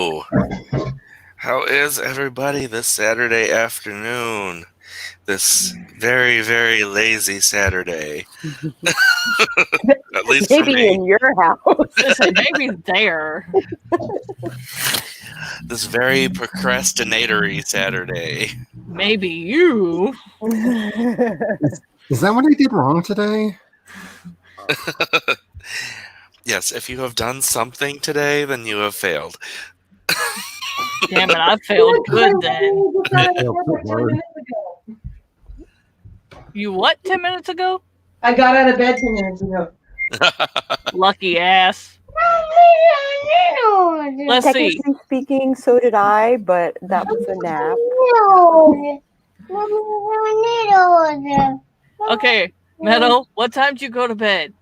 Hello. How is everybody this Saturday afternoon? This very, very lazy Saturday. At least for Maybe me. in your house. Maybe there. This very procrastinatory Saturday. Maybe you. Is that what I did wrong today? Yes, if you have done something today, then you have failed. Damn it, I failed good then. You what, 10 minutes ago? I got out of bed 10 minutes ago. Lucky ass. Let's see. Technically speaking, so did I, but that was a nap. Okay, Meadow, what time did you go to bed?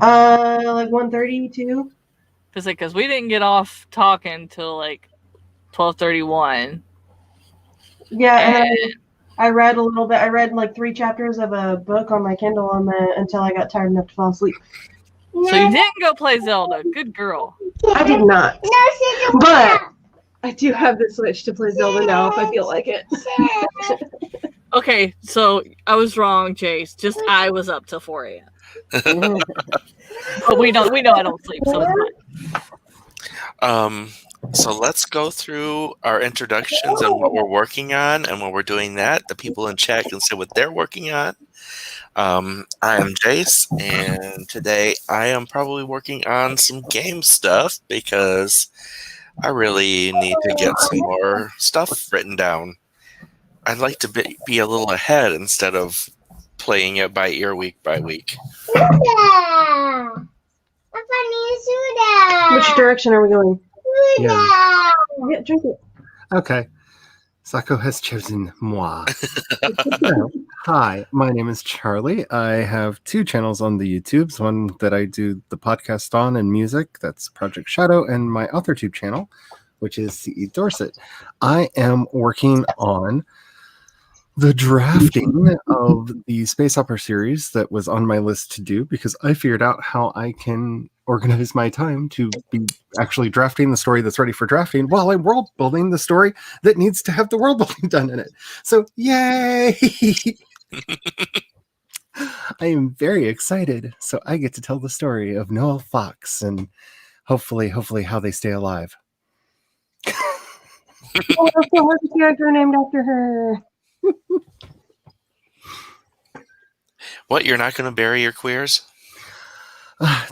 Like 1:32. Because we didn't get off talking till like 12:31. Yeah, and I read a little bit. I read like 3 chapters of a book on my Kindle until I got tired enough to fall asleep. So you didn't go play Zelda. Good girl. I did not. But I do have the Switch to play Zelda now if I feel like it. Okay, so I was wrong, Jace. Just I was up till 4 a.m. But we know I don't sleep, so it's fine. So let's go through our introductions and what we're working on, and when we're doing that, the people in chat can say what they're working on. I am Jace, and today I am probably working on some game stuff because I really need to get some more stuff written down. I'd like to be a little ahead instead of playing it by ear week by week. Which direction are we going? Yeah. Yeah, drink it. Okay. Sako has chosen moi. So, hi, my name is Charlie. I have 2 channels on the YouTubes. One that I do the podcast on and music. That's Project Shadow. And my other tube channel, which is CE Dorset. I am working on the drafting of the Space Opera series that was on my list to do because I figured out how I can organize my time to be actually drafting the story that's ready for drafting while I'm world building the story that needs to have the world building done in it. So, yay! I am very excited. So I get to tell the story of Noel Fox and hopefully how they stay alive. Oh, there's a character named after her. What, you're not going to bury your queers?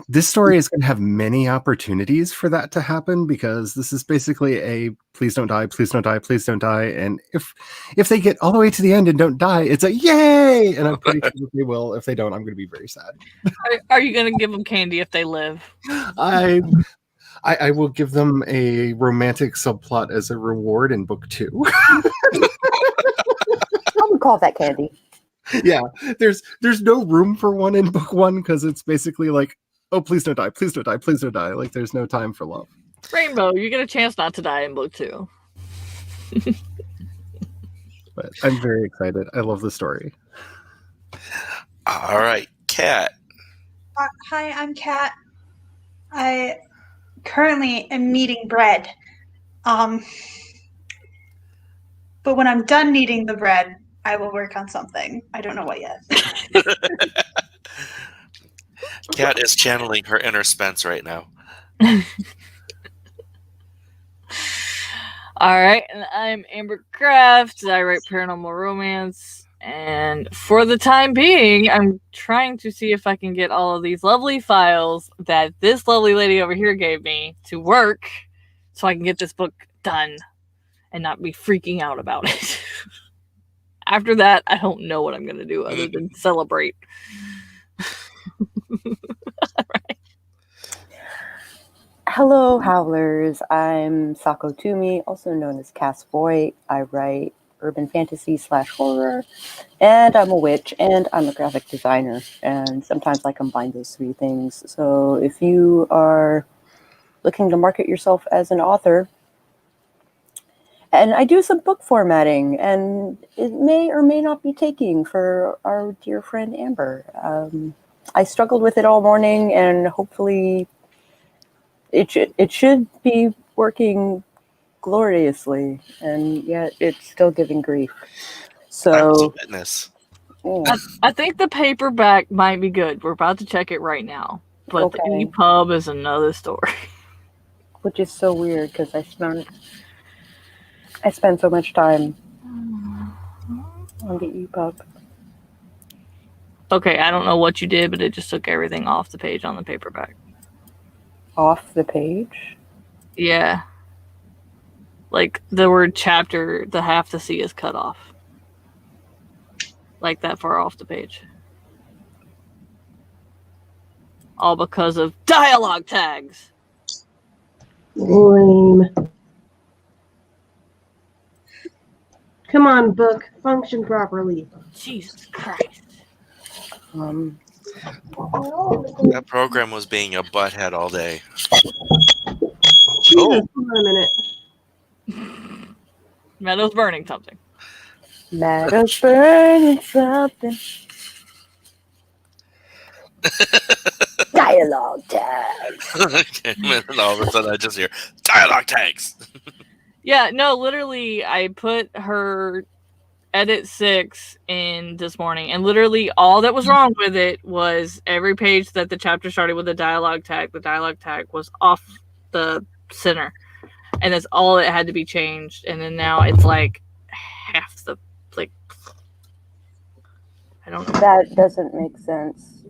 This story is going to have many opportunities for that to happen because this is basically a please don't die, please don't die, please don't die. And if they get all the way to the end and don't die, it's a yay! And I'm pretty sure that they will. If they don't, I'm going to be very sad. Are you going to give them candy if they live? I will give them a romantic subplot as a reward in book 2. I would call that candy. Yeah, there's no room for one in book 1 because it's basically like, oh, please don't die, please don't die, please don't die. Like there's no time for love. Rainbow, you get a chance not to die in book 2. But I'm very excited. I love the story. All right, Kat. Hi, I'm Kat. I currently am kneading bread. But when I'm done kneading the bread, I will work on something. I don't know what yet. Kat is channeling her inner Spence right now. Alright, and I'm Amber Kraft. I write paranormal romance. And for the time being, I'm trying to see if I can get all of these lovely files that this lovely lady over here gave me to work so I can get this book done and not be freaking out about it. After that, I don't know what I'm going to do other than celebrate. Right. Hello, Howlers. I'm Sako Toomey, also known as Cass Boy. I write urban fantasy / horror, and I'm a witch, and I'm a graphic designer. And sometimes I combine those 3 things. So if you are looking to market yourself as an author, and I do some book formatting, and it may or may not be taking for our dear friend Amber. I struggled with it all morning, and hopefully it should be working gloriously, and yet it's still giving grief. I was a So, witness. I think the paperback might be good. We're about to check it right now. But the Okay. EPUB is another story. which is so weird because I spent so much time on the EPUB. Okay, I don't know what you did, but it just took everything off the page on the paperback. Off the page? Yeah. Like the word chapter, the half the C is cut off. Like that far off the page. All because of dialogue tags. Lame. Come on, book. Function properly. Jesus Christ. That program was being a butthead all day. Jesus, hold on a minute. Meadow's burning something. Meadows burning something. Dialogue tags. Okay, and then all of a sudden I just hear dialogue tags. Yeah, no, literally, I put her edit 6 in this morning, and literally all that was wrong with it was every page that the chapter started with a dialogue tag, the dialogue tag was off the center, and that's all that had to be changed. And then now it's like half the, like, I don't know. That doesn't make sense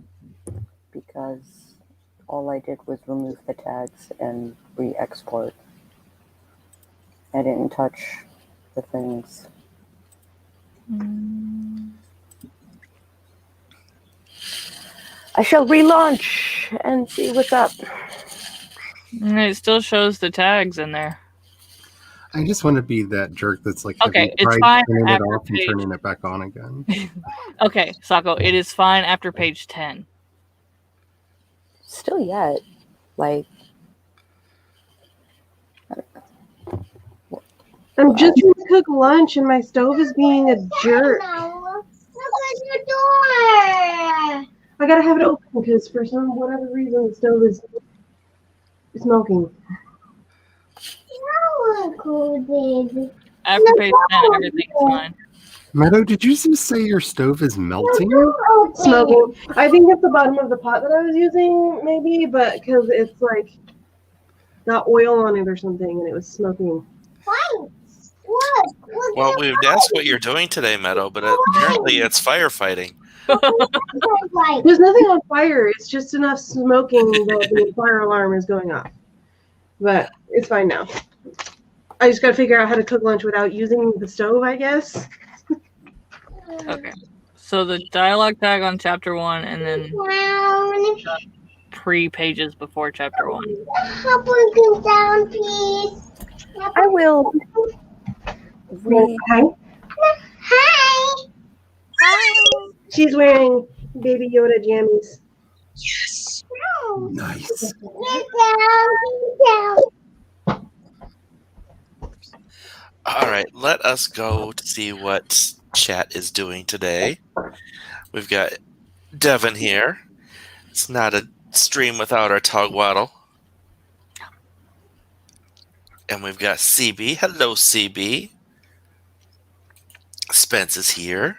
because all I did was remove the tags and re-export. I didn't touch the things. I shall relaunch and see what's up. And it still shows the tags in there. I just want to be that jerk that's like, Okay, have you it's tried fine turning it after off and page- turning it back on again. Okay, Sako, it is fine after page 10. Still yet, like, I'm just trying to cook lunch and my stove is being a jerk. Look at your door. I gotta have it open because for whatever reason the stove is smoking. No, included. After page 10, everything's fine. Meadow, did you just say your stove is melting? Smoking. I think it's the bottom of the pot that I was using, maybe, but because it's like got oil on it or something and it was smoking. Look. Well, we've asked what you're doing today, Meadow, but apparently it's firefighting. There's nothing on fire. It's just enough smoking that the fire alarm is going off. But it's fine now. I just gotta figure out how to cook lunch without using the stove, I guess. Okay. So the dialogue tag on chapter 1 and then pre-pages before chapter 1. Help her go down, please. I will. Hi. Hi. She's wearing Baby Yoda jammies. Yes. Nice. Get down. All right, let us go to see what chat is doing today. We've got Devin here. It's not a stream without our Togwaddle. And we've got CB. Hello, CB. Spence is here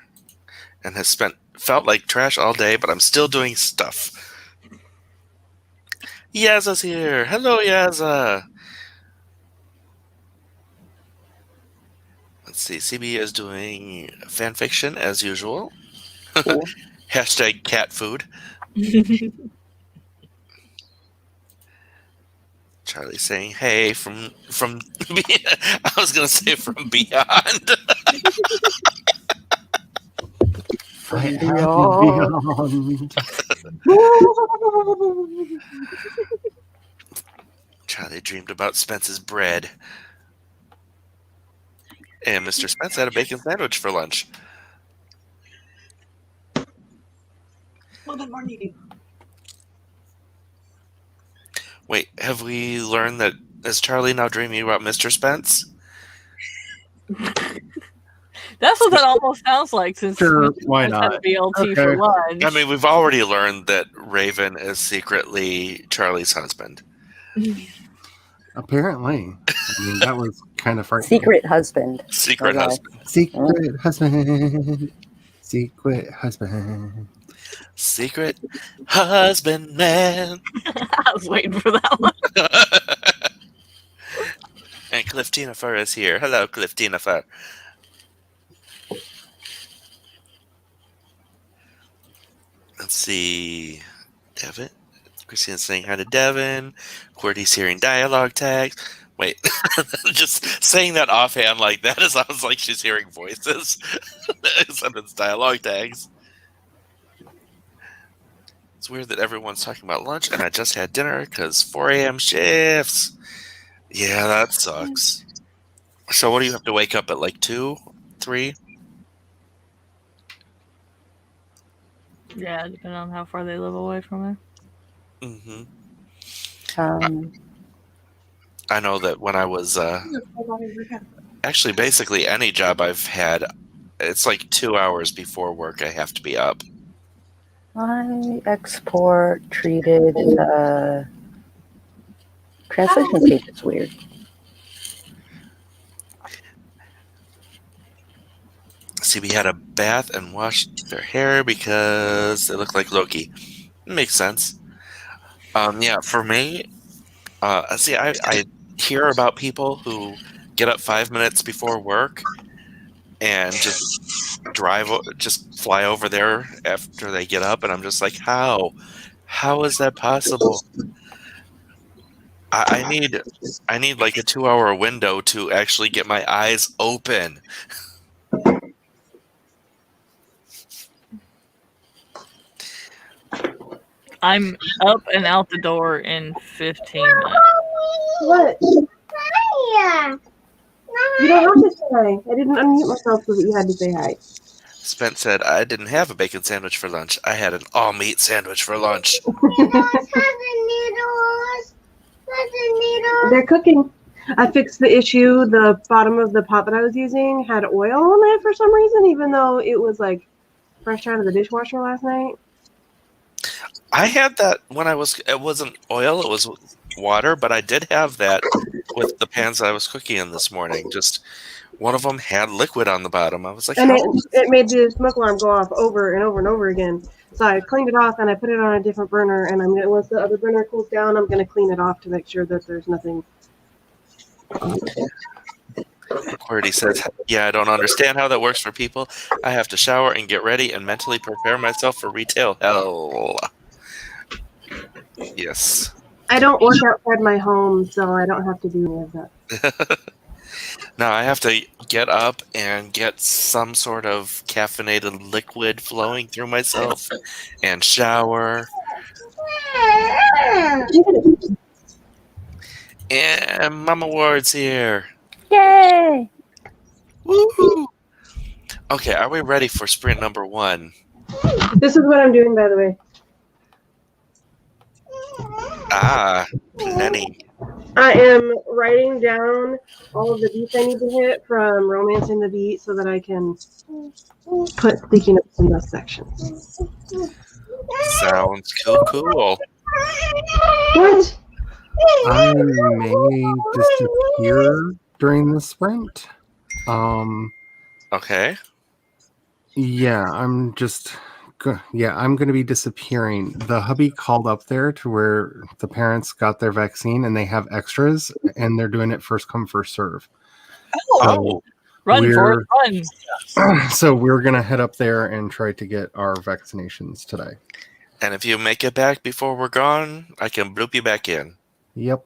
and has felt like trash all day, but I'm still doing stuff. Yazza's here. Hello, Yazza. Let's see. CB is doing fan fiction as usual. Cool. Hashtag cat food. Charlie saying, "Hey, from I was gonna say from beyond." I am Beyond. beyond. Charlie dreamed about Spence's bread, and Mr. Spence had a bacon sandwich for lunch. Well, good morning. Wait, have we learned that is Charlie now dreaming about Mr. Spence? That's what that almost sounds like since Sure, why Spence had not? BLT Okay. for lunch. I mean, we've already learned that Raven is secretly Charlie's husband. Apparently. I mean, that was kind of frightening. Secret husband. Secret Okay. husband. Secret husband. Secret husband. Secret husband man. I was waiting for that one. And Cliftina Fur is here. Hello, Cliftina Fur. Let's see. Devin. Christina's saying hi to Devin. QWERTY's hearing dialogue tags. Wait, just saying that offhand like that sounds like she's hearing voices. Except it's dialogue tags. It's weird that everyone's talking about lunch and I just had dinner because 4 a.m. shifts. Yeah, that sucks. So what do you have to wake up at like 2, 3? Yeah, depending on how far they live away from her. Mm-hmm. I know that when I was actually basically any job I've had, it's like 2 hours before work I have to be up. My export treated translation page is weird. See, we had a bath and washed their hair because they look like Loki. Makes sense. Yeah, for me, see, I hear about people who get up 5 minutes before work and just just fly over there after they get up, and I'm just like, how is that possible? I need like a 2-hour window to actually get my eyes open. I'm up and out the door in 15 minutes. What? Hiya. You don't have to say hi. I didn't unmute myself so that you had to say hi. Spence said, I didn't have a bacon sandwich for lunch. I had an all-meat sandwich for lunch. They're cooking. I fixed the issue. The bottom of the pot that I was using had oil on it for some reason, even though it was like fresh out of the dishwasher last night. I had that when it wasn't oil, it was water, but I did have that with the pans that I was cooking in this morning. Just one of them had liquid on the bottom. I was like, And how? it made the smoke alarm go off over and over and over again. So I cleaned it off and I put it on a different burner. And once the other burner cools down, I'm gonna clean it off to make sure that there's nothing. QWERTY says, yeah, I don't understand how that works for people. I have to shower and get ready and mentally prepare myself for retail hell. Yes. I don't work outside my home, so I don't have to do any of that. Now I have to get up and get some sort of caffeinated liquid flowing through myself and shower. And Mama Ward's here. Yay! Woohoo! Okay, are we ready for sprint number 1? This is what I'm doing, by the way. Ah, Nenny. I am writing down all of the beats I need to hit from Romancing the Beat so that I can put sticky notes in those sections. Sounds cool. What? I may disappear during the sprint. Okay. Yeah, I'm going to be disappearing. The hubby called up there to where the parents got their vaccine and they have extras and they're doing it first come first serve. Oh. Run for it, run. So we're going to head up there and try to get our vaccinations today. And if you make it back before we're gone, I can bloop you back in. Yep.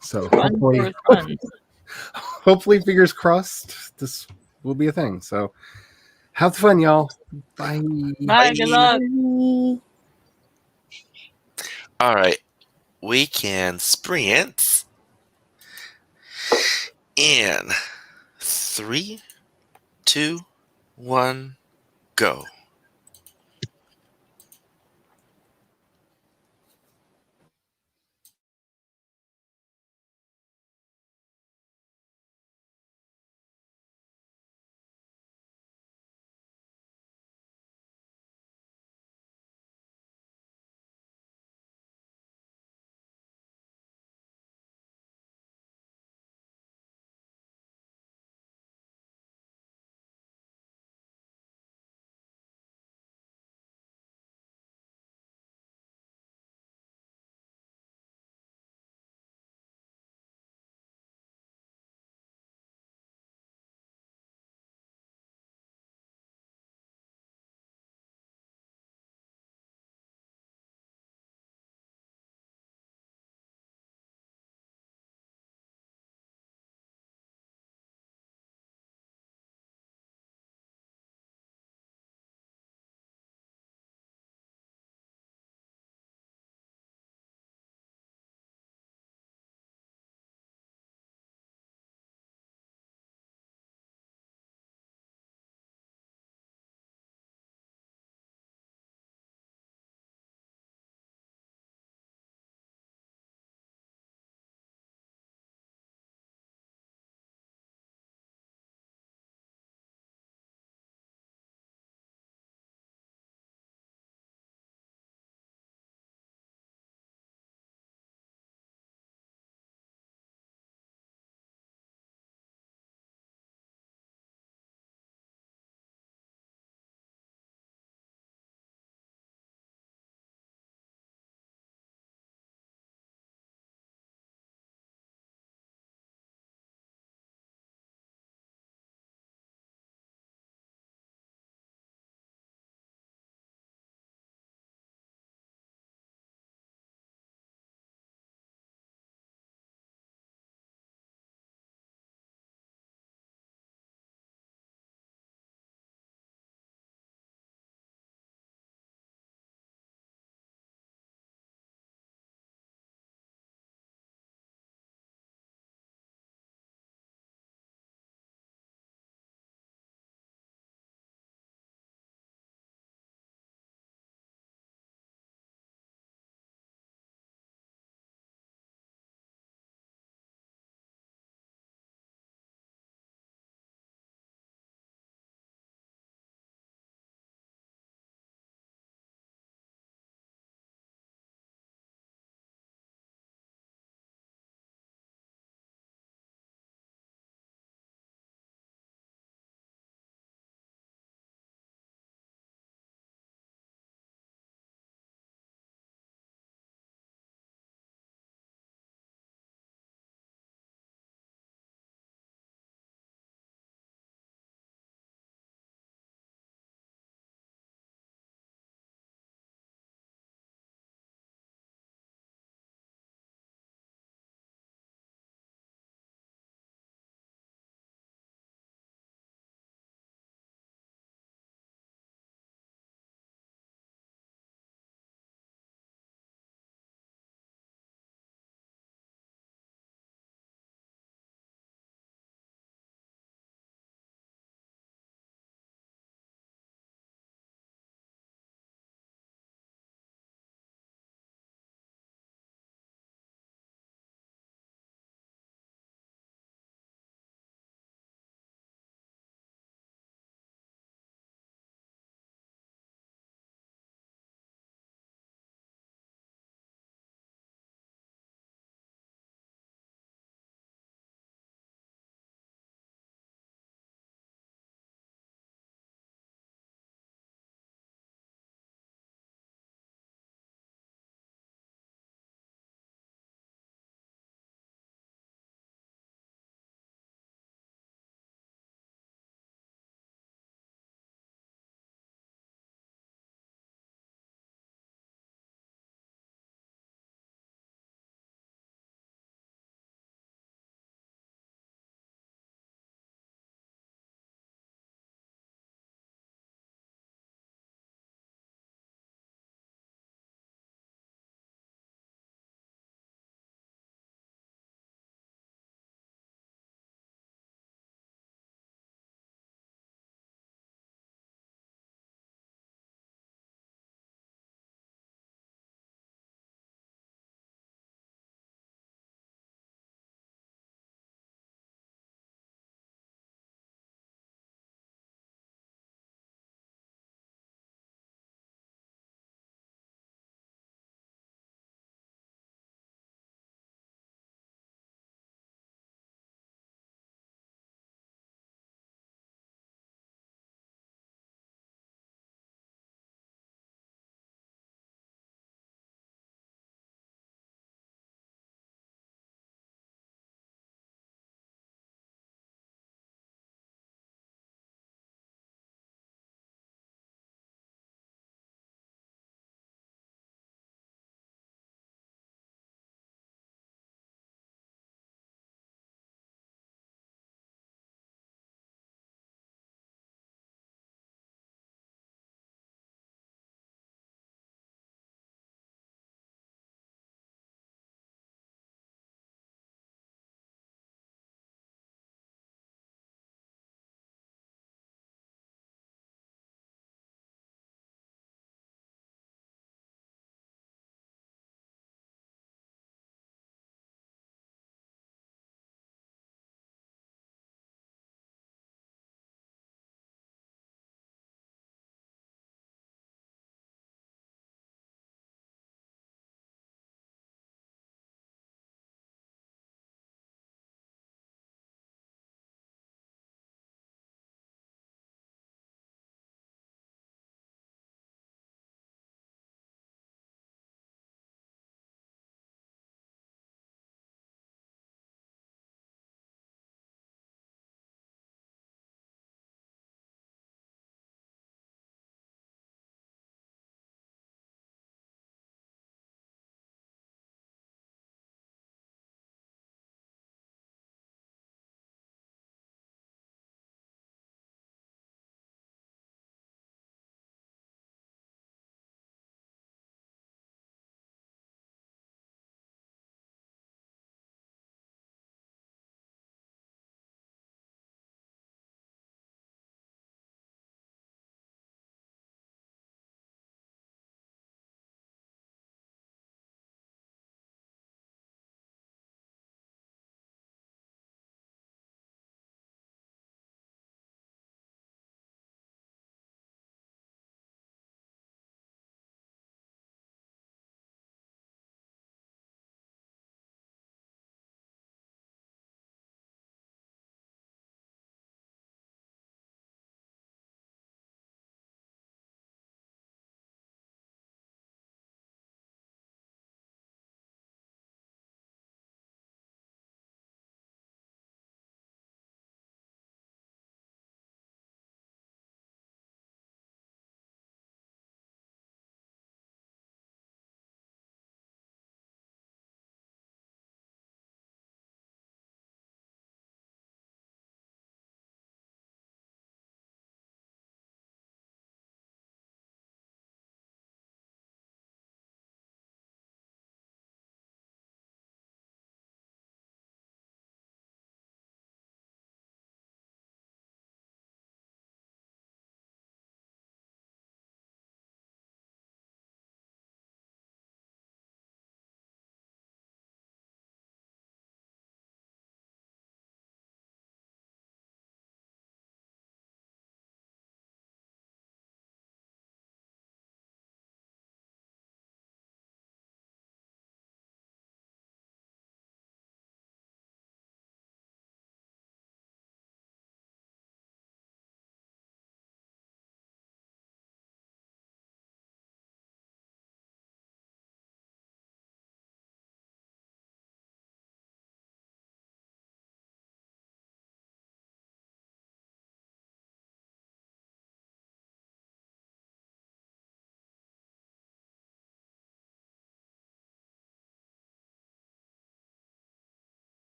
So Run for it, run. hopefully, fingers crossed, this will be a thing. So have fun, y'all. Bye. Bye, good luck. All right. We can sprint in 3, 2, 1, go.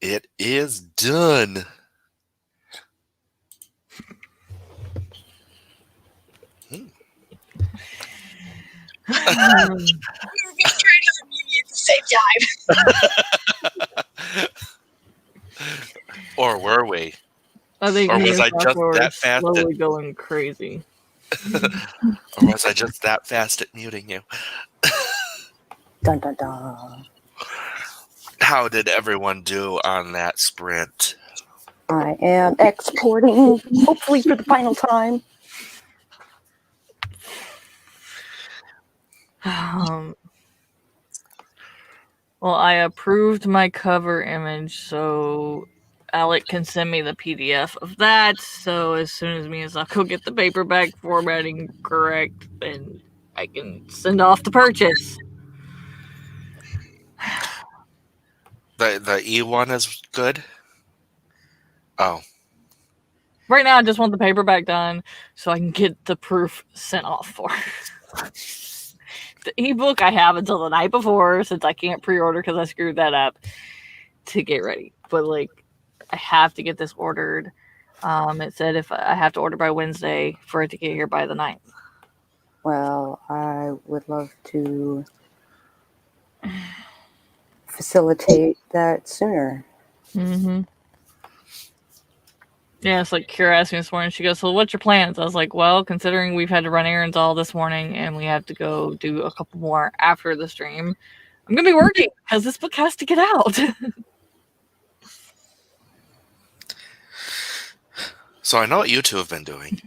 It is done. We were both trying to unmute at the same time. Or were we? I think Or me was and I just Sako are that fast at, slowly going crazy. or was I just that fast at muting you? Dun dun dun. How did everyone do on that sprint? I am exporting, hopefully for the final time. Well, I approved my cover image, so Alec can send me the PDF of that. So as soon as me and Sako get the paperback formatting correct, then I can send off the purchase. The E1 is good? Oh. Right now, I just want the paperback done so I can get the proof sent off for. The ebook I have until the night before, since I can't pre-order because I screwed that up, to get ready. But like, I have to get this ordered. It said if I have to order by Wednesday for it to get here by the 9th. Well, I would love to facilitate that sooner. Mm-hmm. Yeah, it's like Kira asked me this morning. She goes, "So what's your plans?" I was like, "Well, considering we've had to run errands all this morning and we have to go do a couple more after the stream, I'm gonna be working because this book has to get out." So I know what you two have been doing.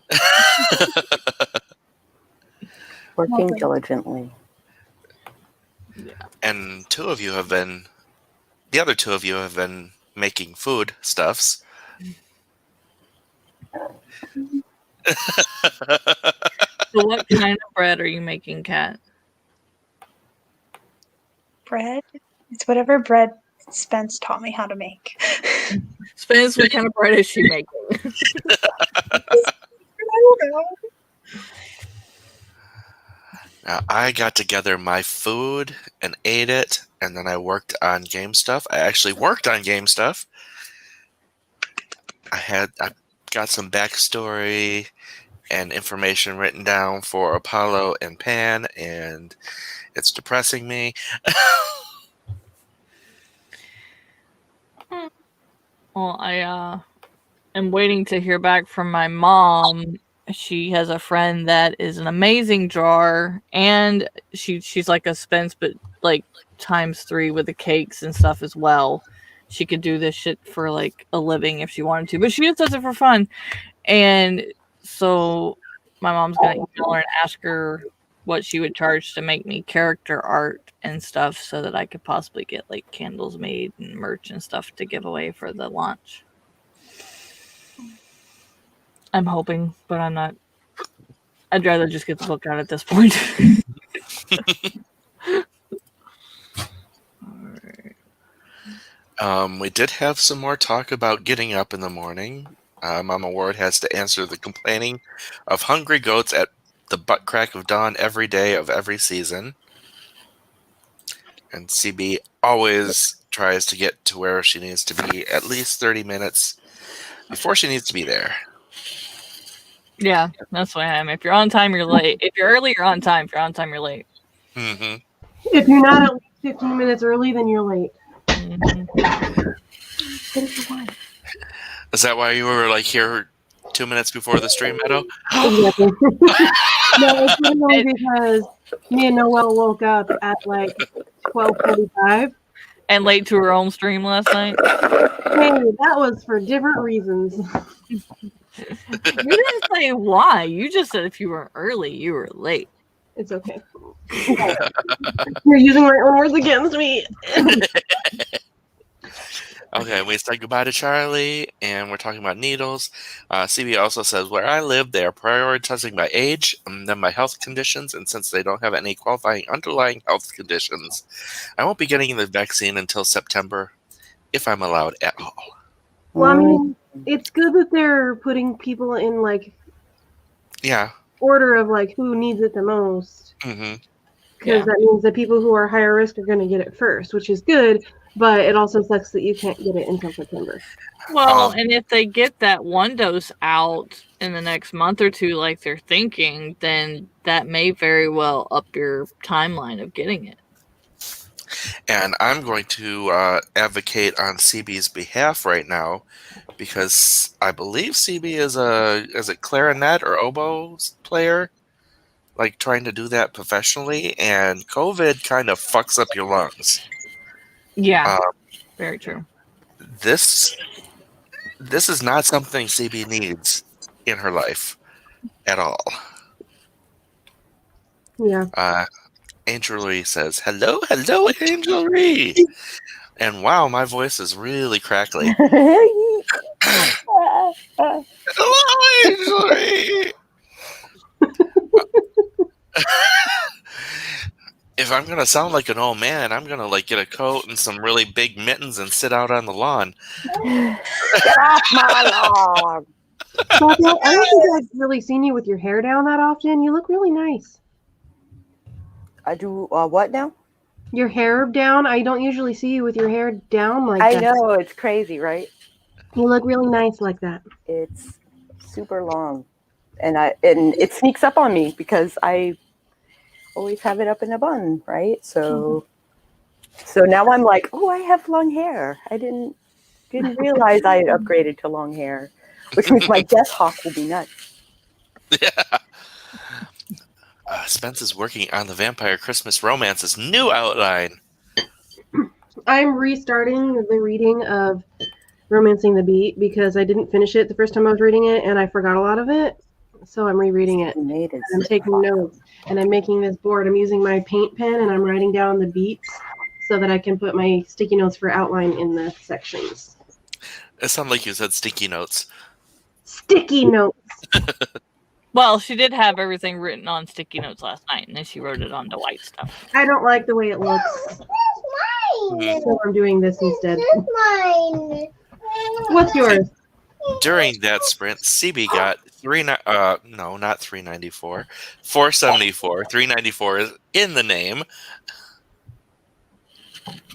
Working diligently. And the other two of you have been making food stuffs. So what kind of bread are you making, Kat? Bread? It's whatever bread Spence taught me how to make. Spence, what kind of bread is she making? I don't know. Now, I got together my food and ate it, and then I worked on game stuff. I actually worked on game stuff. I got some backstory and information written down for Apollo and Pan, and it's depressing me. Well, I am waiting to hear back from my mom. She has a friend that is an amazing drawer, and she's like a Spence, but like ×3 with the cakes and stuff as well. She could do this shit for like a living if she wanted to, but she just does it for fun. And so my mom's gonna email her and ask her what she would charge to make me character art and stuff so that I could possibly get like candles made and merch and stuff to give away for the launch. I'm hoping, but I'm not. I'd rather just get the book out at this point. We did have some more talk about getting up in the morning. Mama Ward has to answer the complaining of hungry goats at the butt crack of dawn every day of every season. And CB always tries to get to where she needs to be at least 30 minutes before she needs to be there. Yeah, that's what I am. If you're on time, you're late. If you're early, you're on time. If you're on time, you're late. Mm-hmm. If you're not at least 15 minutes early, then you're late. Mm-hmm. Is that why you were like here 2 minutes before the stream, Meadow? Exactly. No, it's only because me and Noelle woke up at like 12:45. And late to her own stream last night. Hey, that was for different reasons. You didn't say why. You just said if you were early, you were late. It's okay. You're using my own words against me. Okay, we said goodbye to Charlie, and we're talking about needles. CB also says, where I live, they are prioritizing by age and then by health conditions, and since they don't have any qualifying underlying health conditions, I won't be getting the vaccine until September, if I'm allowed at all. Well, I mean, it's good that they're putting people in, like, Yeah. order of, like, who needs it the most. Mm-hmm. Because that means that people who are higher risk are going to get it first, which is good. but it also sucks that you can't get it until September. Well, Um, and if they get that one dose out in the next month or two, like they're thinking, then that may very well up your timeline of getting it. and I'm going to advocate on CB's behalf right now because I believe CB is a clarinet or oboe player, like trying to do that professionally, and COVID kind of fucks up your lungs. Yeah, Uh, very true. this is not something CB needs in her life at all. Yeah. Angel Ree says, "Hello, hello, Angel Ree," and wow, my voice is really crackly. Hello, Angel Ree. If I'm gonna sound like an old man, I'm gonna like get a coat and some really big mittens and sit out on the lawn. Get off my lawn. Sako, I don't think I've really seen you with your hair down that often. You look really nice. I do what now? Your hair down. I don't usually see you with your hair down like I that. know, it's crazy, right? You look really nice like that. It's super long. And it sneaks up on me because I always have it up in a bun, right? So now I'm like, oh, I have long hair. I didn't realize I had upgraded to long hair, which means my death hawk will be nuts. Yeah. Spence is working on the Vampire Christmas Romance's new outline. I'm restarting the reading of Romancing the Beat because I didn't finish it the first time I was reading it and I forgot a lot of it. So I'm rereading it. I'm taking notes and I'm making this board. I'm using my paint pen and I'm writing down the beats so that I can put my sticky notes for outline in the sections. It sounded like you said sticky notes. Sticky notes. Well, she did have everything written on sticky notes last night, and then she wrote it onto white stuff. I don't like the way it looks. Mine. So I'm doing this instead. Mine. What's yours? During that sprint, CB got not 394, 474. 394 is in the name.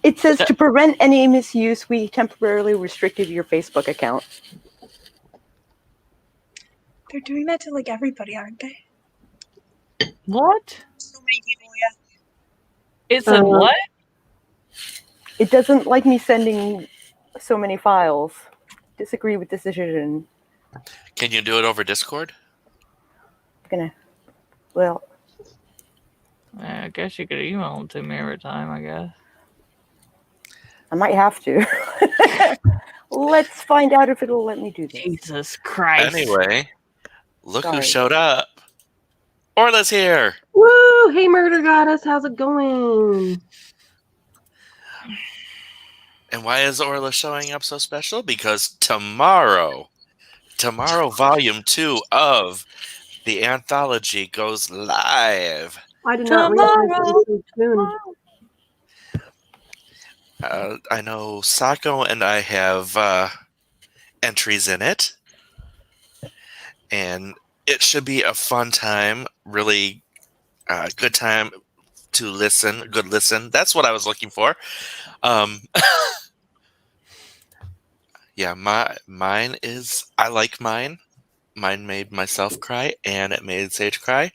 It says to prevent any misuse, we temporarily restricted your Facebook account. They're doing that to like everybody, aren't they? What? So many people, yeah. It said what? It doesn't like me sending so many files. Disagree with decision. Can you do it over Discord? I guess you could email them to me every time, I guess. I might have to. Let's find out if it'll let me do this. Jesus Christ. Anyway, look who Sorry. showed up. Orla's here. Woo! Hey, Murder Goddess, how's it going? And why is Orla showing up so special? Because tomorrow, volume 2 of the anthology goes live. I did not realize it was so soon. I know Sako and I have entries in it. And it should be a fun time, really good time to listen, good listen. That's what I was looking for. Yeah, mine is, I like mine. Mine made myself cry, and it made Sage cry.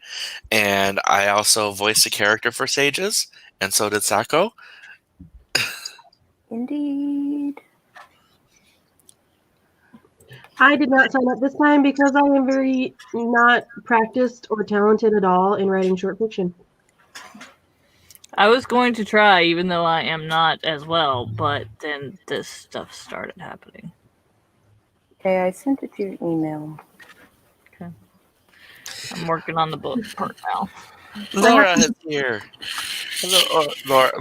And I also voiced a character for Sage's, and so did Sako. Indeed. I did not sign up this time because I am very not practiced or talented at all in writing short fiction. I was going to try, even though I am not as well, but then this stuff started happening. Okay, I sent it to your email. I'm working on the book part now. Laura is here. Hello, Laura.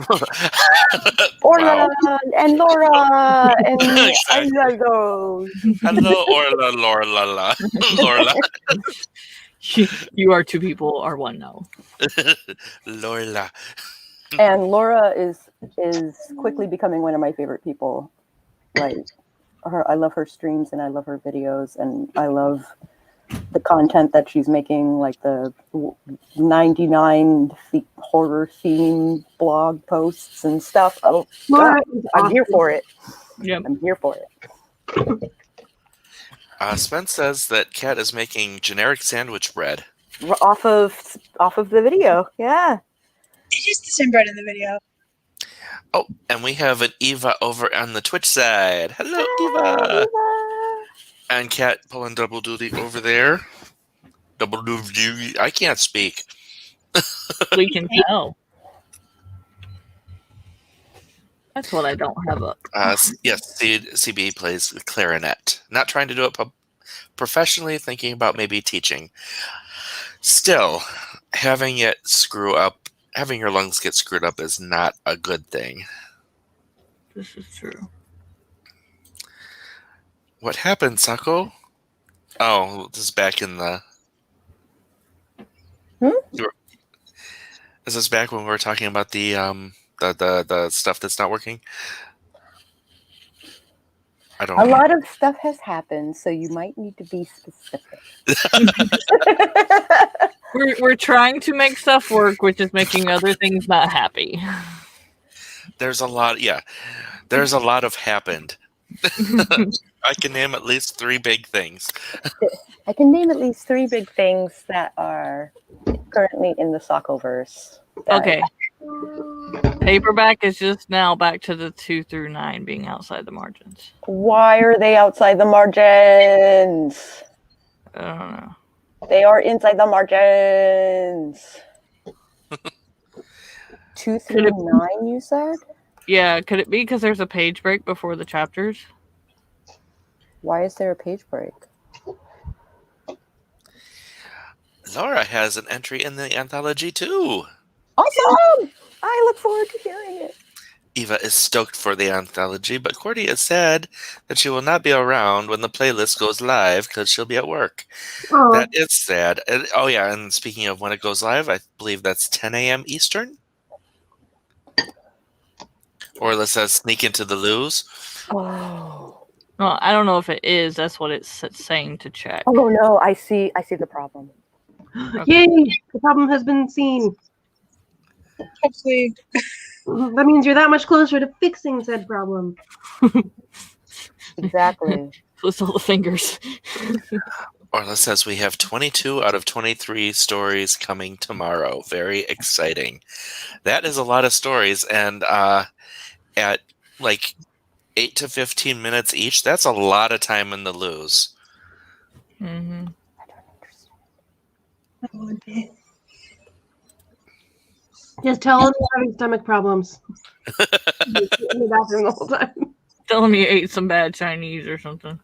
Orla and Laura and Exactly. Aldo. Hello, Orla, Laura. Laura. You are two people, or one no. Laura. And Laura is quickly becoming one of my favorite people. Like I love her streams and I love her videos and I love the content that she's making, like the 99 horror theme blog posts and stuff. Oh, Laura God, is I'm here awesome. for it. Yep. I'm here for it. Spence says that Kat is making generic sandwich bread. Off of the video, yeah. It is the same bread in the video. Oh, and we have an Eva over on the Twitch side. Hello, Hi, Eva. Eva. And Kat pulling double duty over there. Double duty. I can't speak. We can tell. That's what I don't have up. Yes, CB plays clarinet. Not trying to do it professionally, thinking about maybe teaching. Still, having your lungs get screwed up is not a good thing. This is true. What happened, Sako? Oh, this is back in the... Is this back when we were talking about the stuff that's not working? I don't A know. lot of stuff has happened, so you might need to be specific. We're trying to make stuff work, which is making other things not happy. There's a lot, yeah. There's a lot of happened. I can name at least 3 big things. I can name at least 3 big things that are currently in the Sockoverse. Okay. Paperback is just now back to the 2 through 9 being outside the margins. Why are they outside the margins? I don't know. They are inside the margins. 2 through 9, you said? Yeah, could it be because there's a page break before the chapters? Why is there a page break? Laura has an entry in the anthology too. Awesome! I look forward to hearing it. Eva is stoked for the anthology, but Cordy has said that she will not be around when the playlist goes live because she'll be at work. Oh, That is sad. Oh yeah, and speaking of when it goes live, I believe that's 10 a.m. Eastern. Or let's sneak into the loos. Oh. Well, I don't know if it is. That's what it's saying to check. Oh no, I see the problem. yay! The problem has been seen. Hopefully, That means you're that much closer to fixing said problem. Exactly. With all the fingers. Orla says we have 22 out of 23 stories coming tomorrow. Very exciting. That is a lot of stories, and at like 8 to 15 minutes each, that's a lot of time in the loos. Mm-hmm. that would be. Just tell them you're having stomach problems. In the bathroom the whole time. Tell me you ate some bad Chinese or something.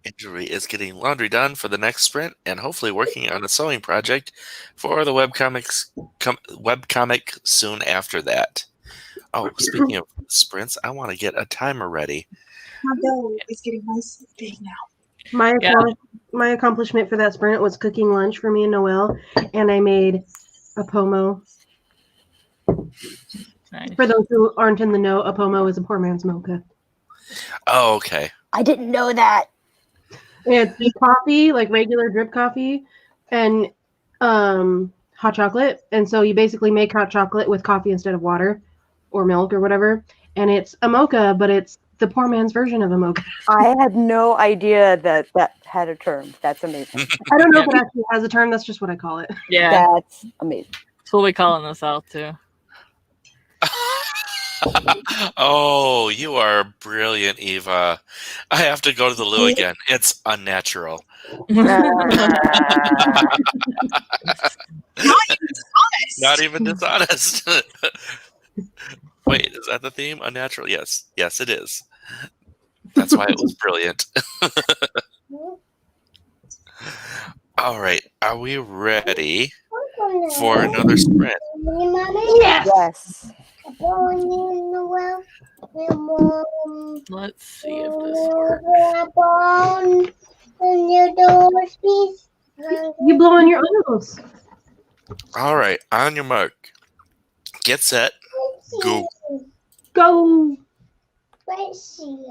Injury is getting laundry done for the next sprint and hopefully working on a sewing project for the webcomic soon after that. Oh, speaking of sprints, I want to get a timer ready. My belly is getting nice and big now. My accomplishment for that sprint was cooking lunch for me and Noelle, and I made a pomo. Nice. For those who aren't in the know, a pomo is a poor man's mocha. Oh, okay. I didn't know that. It's coffee, like regular drip coffee, and hot chocolate. And so you basically make hot chocolate with coffee instead of water or milk or whatever. And it's a mocha, but it's the poor man's version of a mocha. I had no idea that had a term. That's amazing. I don't know if it actually has a term. That's just what I call it. Yeah, That's amazing. that's what we call it in the South too. Oh, you are brilliant, Eva. I have to go to the loo again. It's unnatural. Not even dishonest. Wait, is that the theme? Unnatural? Yes. Yes, it is. That's why it was brilliant. All right. Are we ready for another sprint? Yes. Let's see if this works. You blow on your nose. All right. On your mark. Get set. Go. Go. Let's see.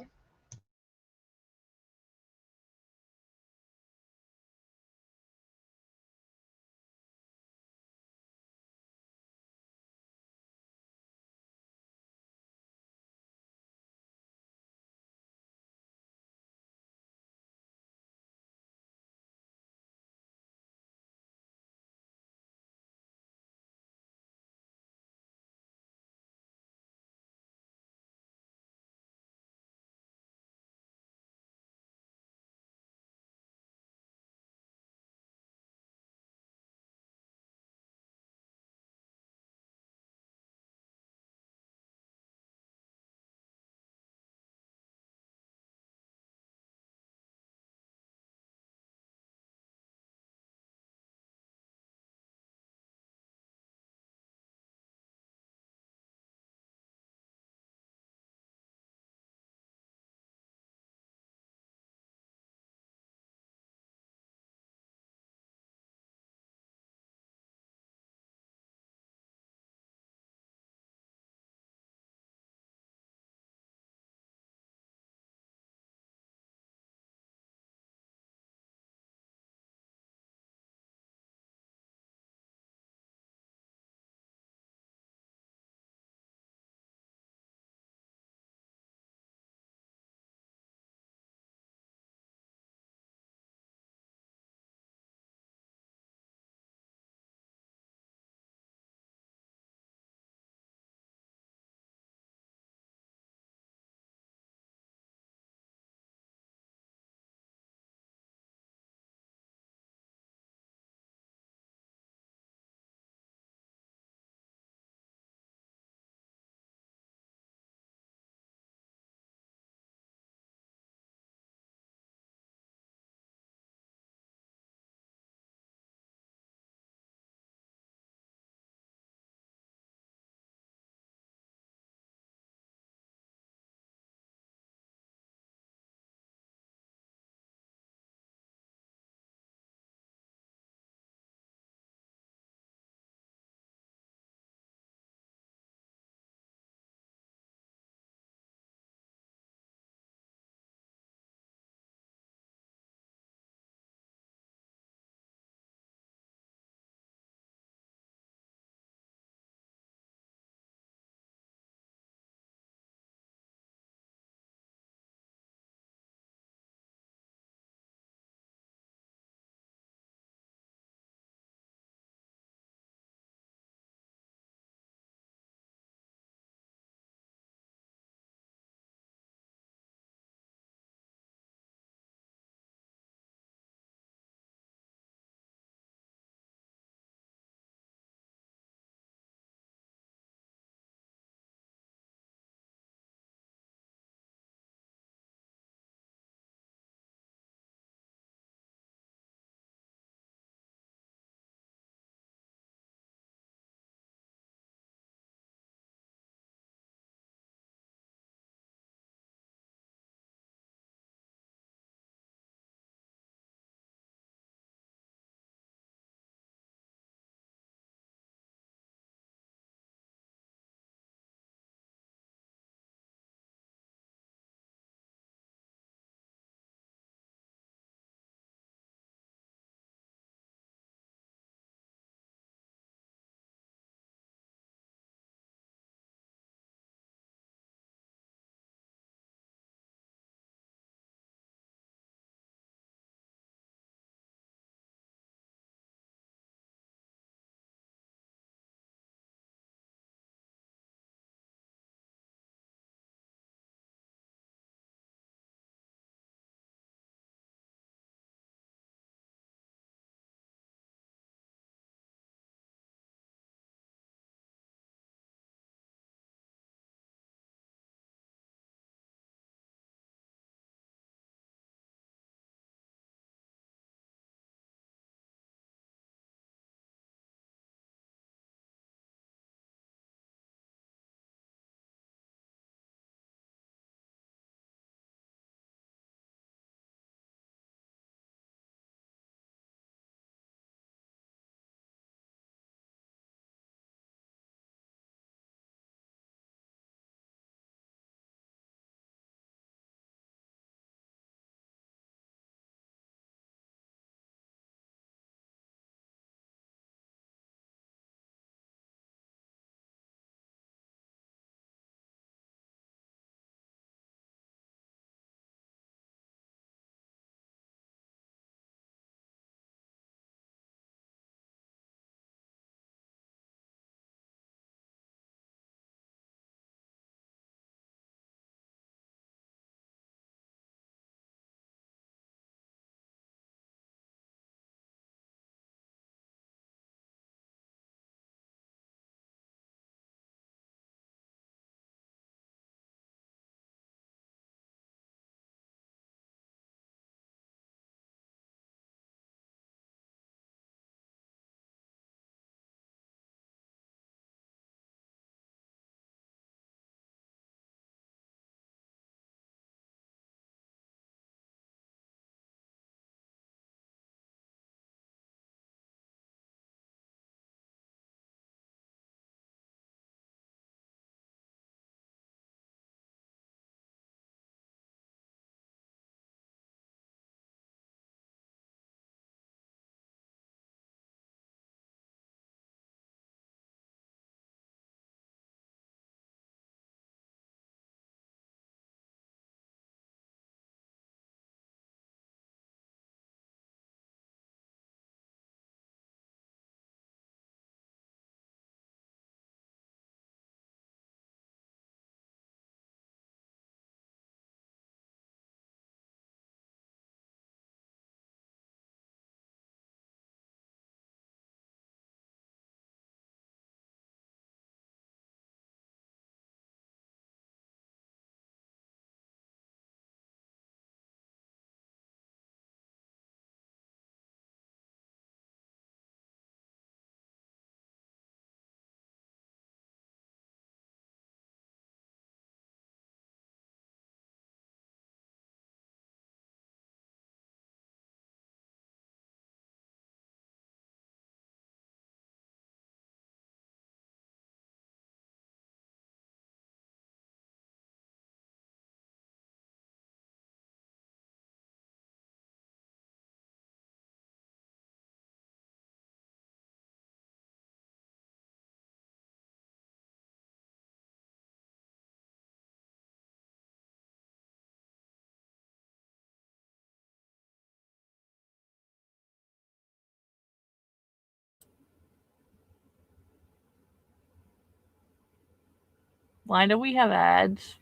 Why do we have ads?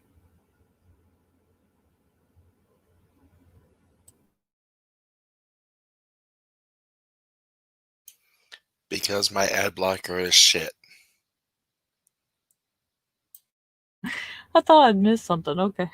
Because my ad blocker is shit. I thought I'd missed something. Okay.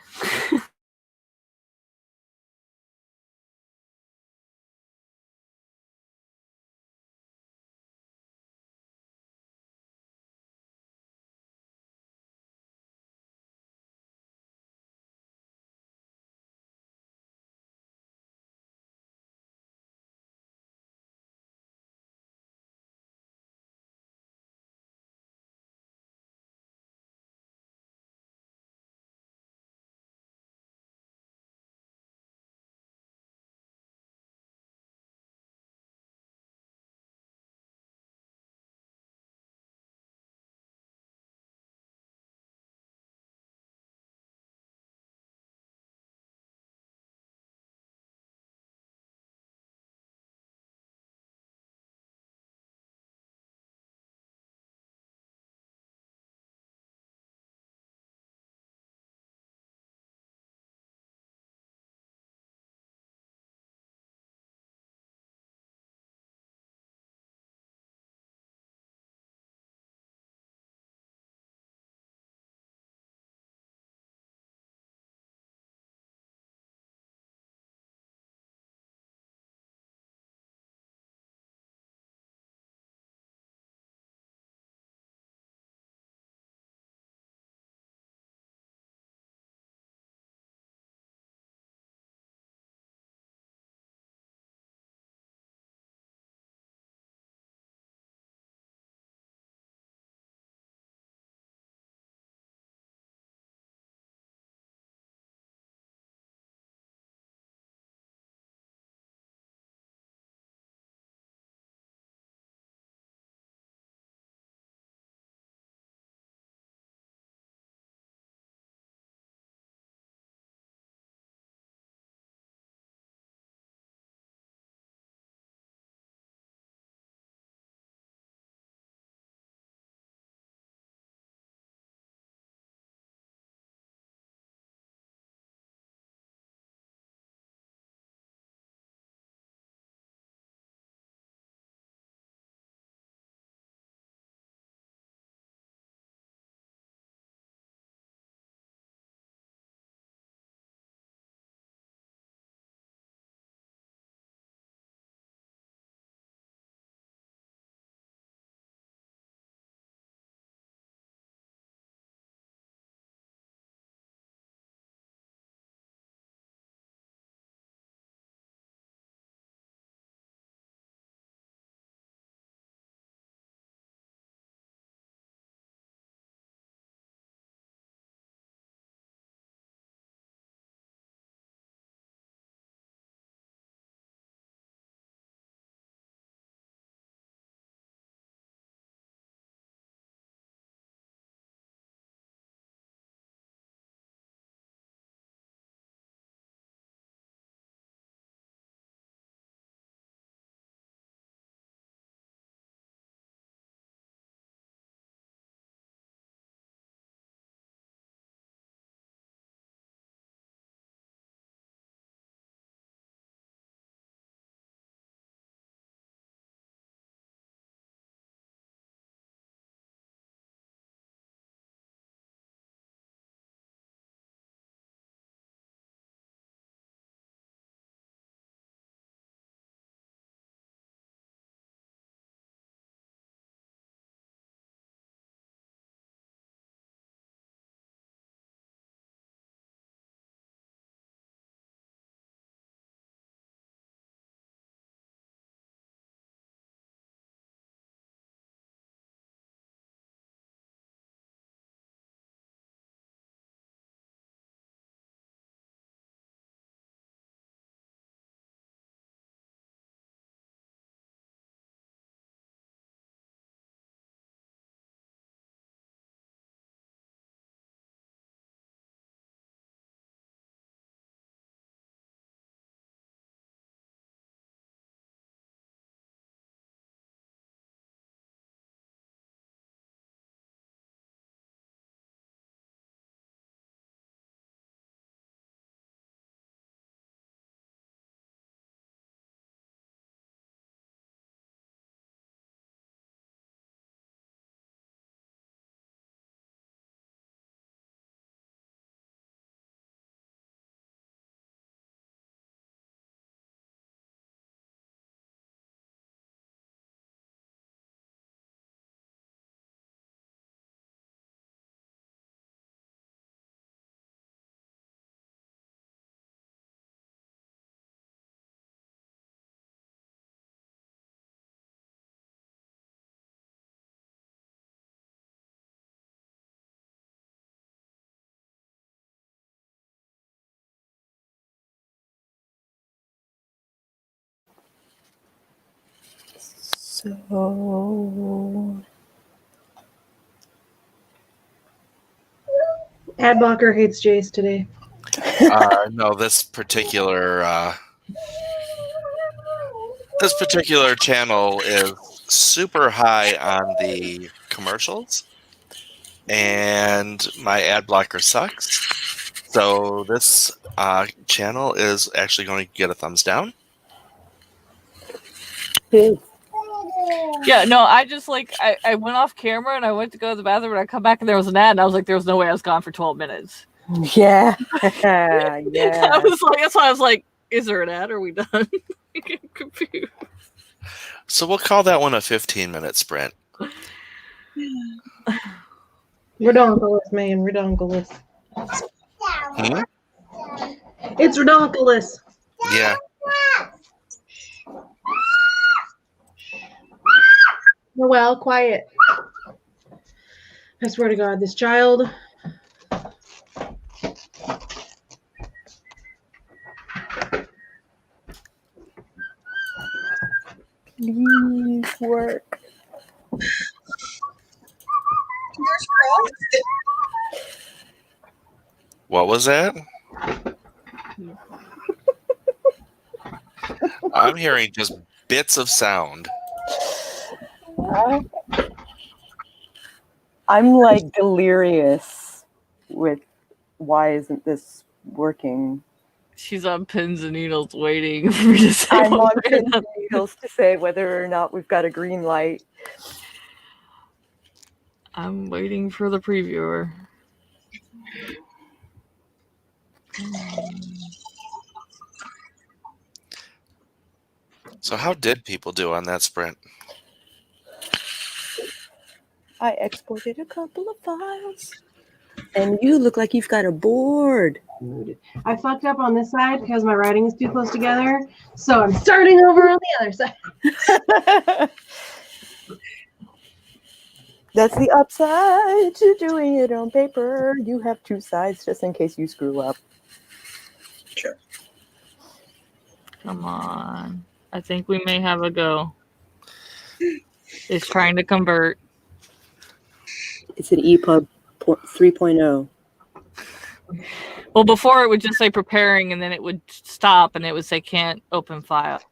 So Ad blocker hates Jace today. No, this particular channel is super high on the commercials, and my ad blocker sucks. So this channel is actually going to get a thumbs down. good. Yeah, no, I just I went off camera and I went to go to the bathroom and I come back and there was an ad and I was like, there was no way I was gone for 12 minutes. Yeah. I Yeah. was like, that's why I was like, is there an ad? Or are we done? I get confused. So we'll call that one a 15-minute sprint. Redonkulous, man. Redonkulous. Hmm? It's redonkulous. Yeah. Noelle, quiet. I swear to God, this child. Leave work. What was that? I'm hearing just bits of sound. I'm like delirious with why isn't this working? She's on pins and needles waiting for me to say I'm on what we're pins gonna- and needles to say whether or not we've got a green light. I'm waiting for the previewer. So how did people do on that sprint? I exported a couple of files. And you look like you've got a board. I fucked up on this side because my writing is too close together. So I'm starting over on the other side. That's the upside to doing it on paper. You have two sides just in case you screw up. Come on. I think we may have a go. It's trying to convert. It's an EPUB 3.0. Well, before it would just say preparing and then it would stop and it would say can't open file.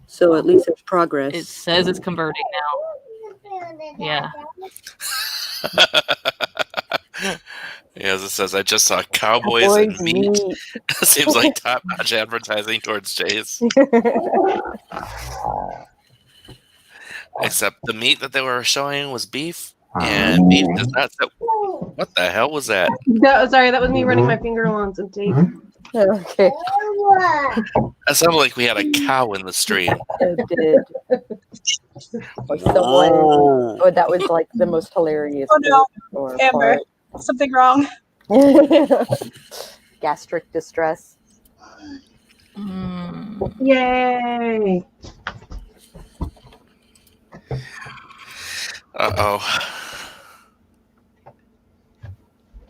So at least it's progress. It says it's converting now. Yeah. Yeah, as it says, I just saw cowboys and Boys meat. meat. Seems like top-notch advertising towards Jace. Except the meat that they were showing was beef, and beef does not. What the hell was that? Sorry, that was me running my finger along some tape. Okay, That sounded like we had a cow in the stream. it did. Or someone. Oh, that was like the most hilarious. Oh, no. Or Amber. Something wrong. part. Gastric distress. Mm. Yay! Uh-oh.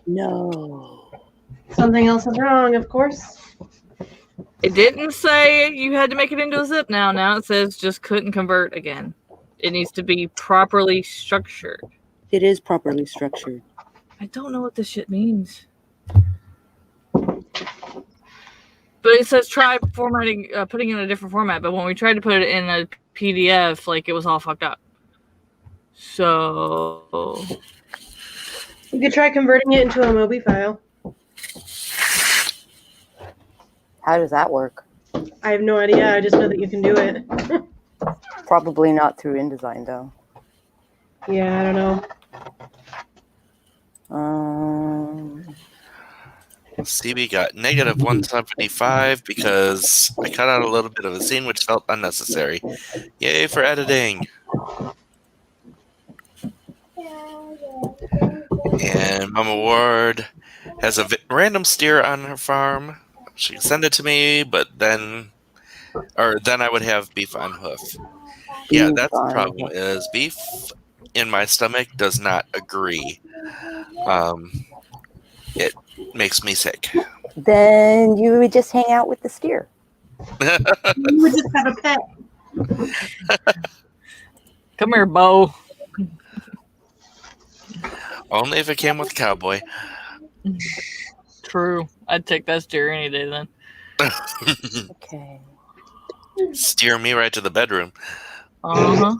No. Something else is wrong, of course. It didn't say you had to make it into a zip now. Now it says just couldn't convert again. It needs to be properly structured. It is properly structured. I don't know what this shit means. But it says try formatting, putting it in a different format. But when we tried to put it in a PDF, like it was all fucked up. So You could try converting it into a Mobi file. How does that work? I have no idea. I just know that you can do it. Probably not through InDesign though. Yeah, I don't know. CB got negative 175 because I cut out a little bit of a scene which felt unnecessary. Yay for editing. And Mama Ward has a random steer on her farm. She can send it to me, but then I would have beef on hoof. Yeah, that's the problem is beef in my stomach does not agree. It makes me sick. Then you would just hang out with the steer. You would just have a pet. Come here, Bo. Only if it came with a cowboy. True. I'd take that steer any day then. Okay. Steer me right to the bedroom. Uh-huh.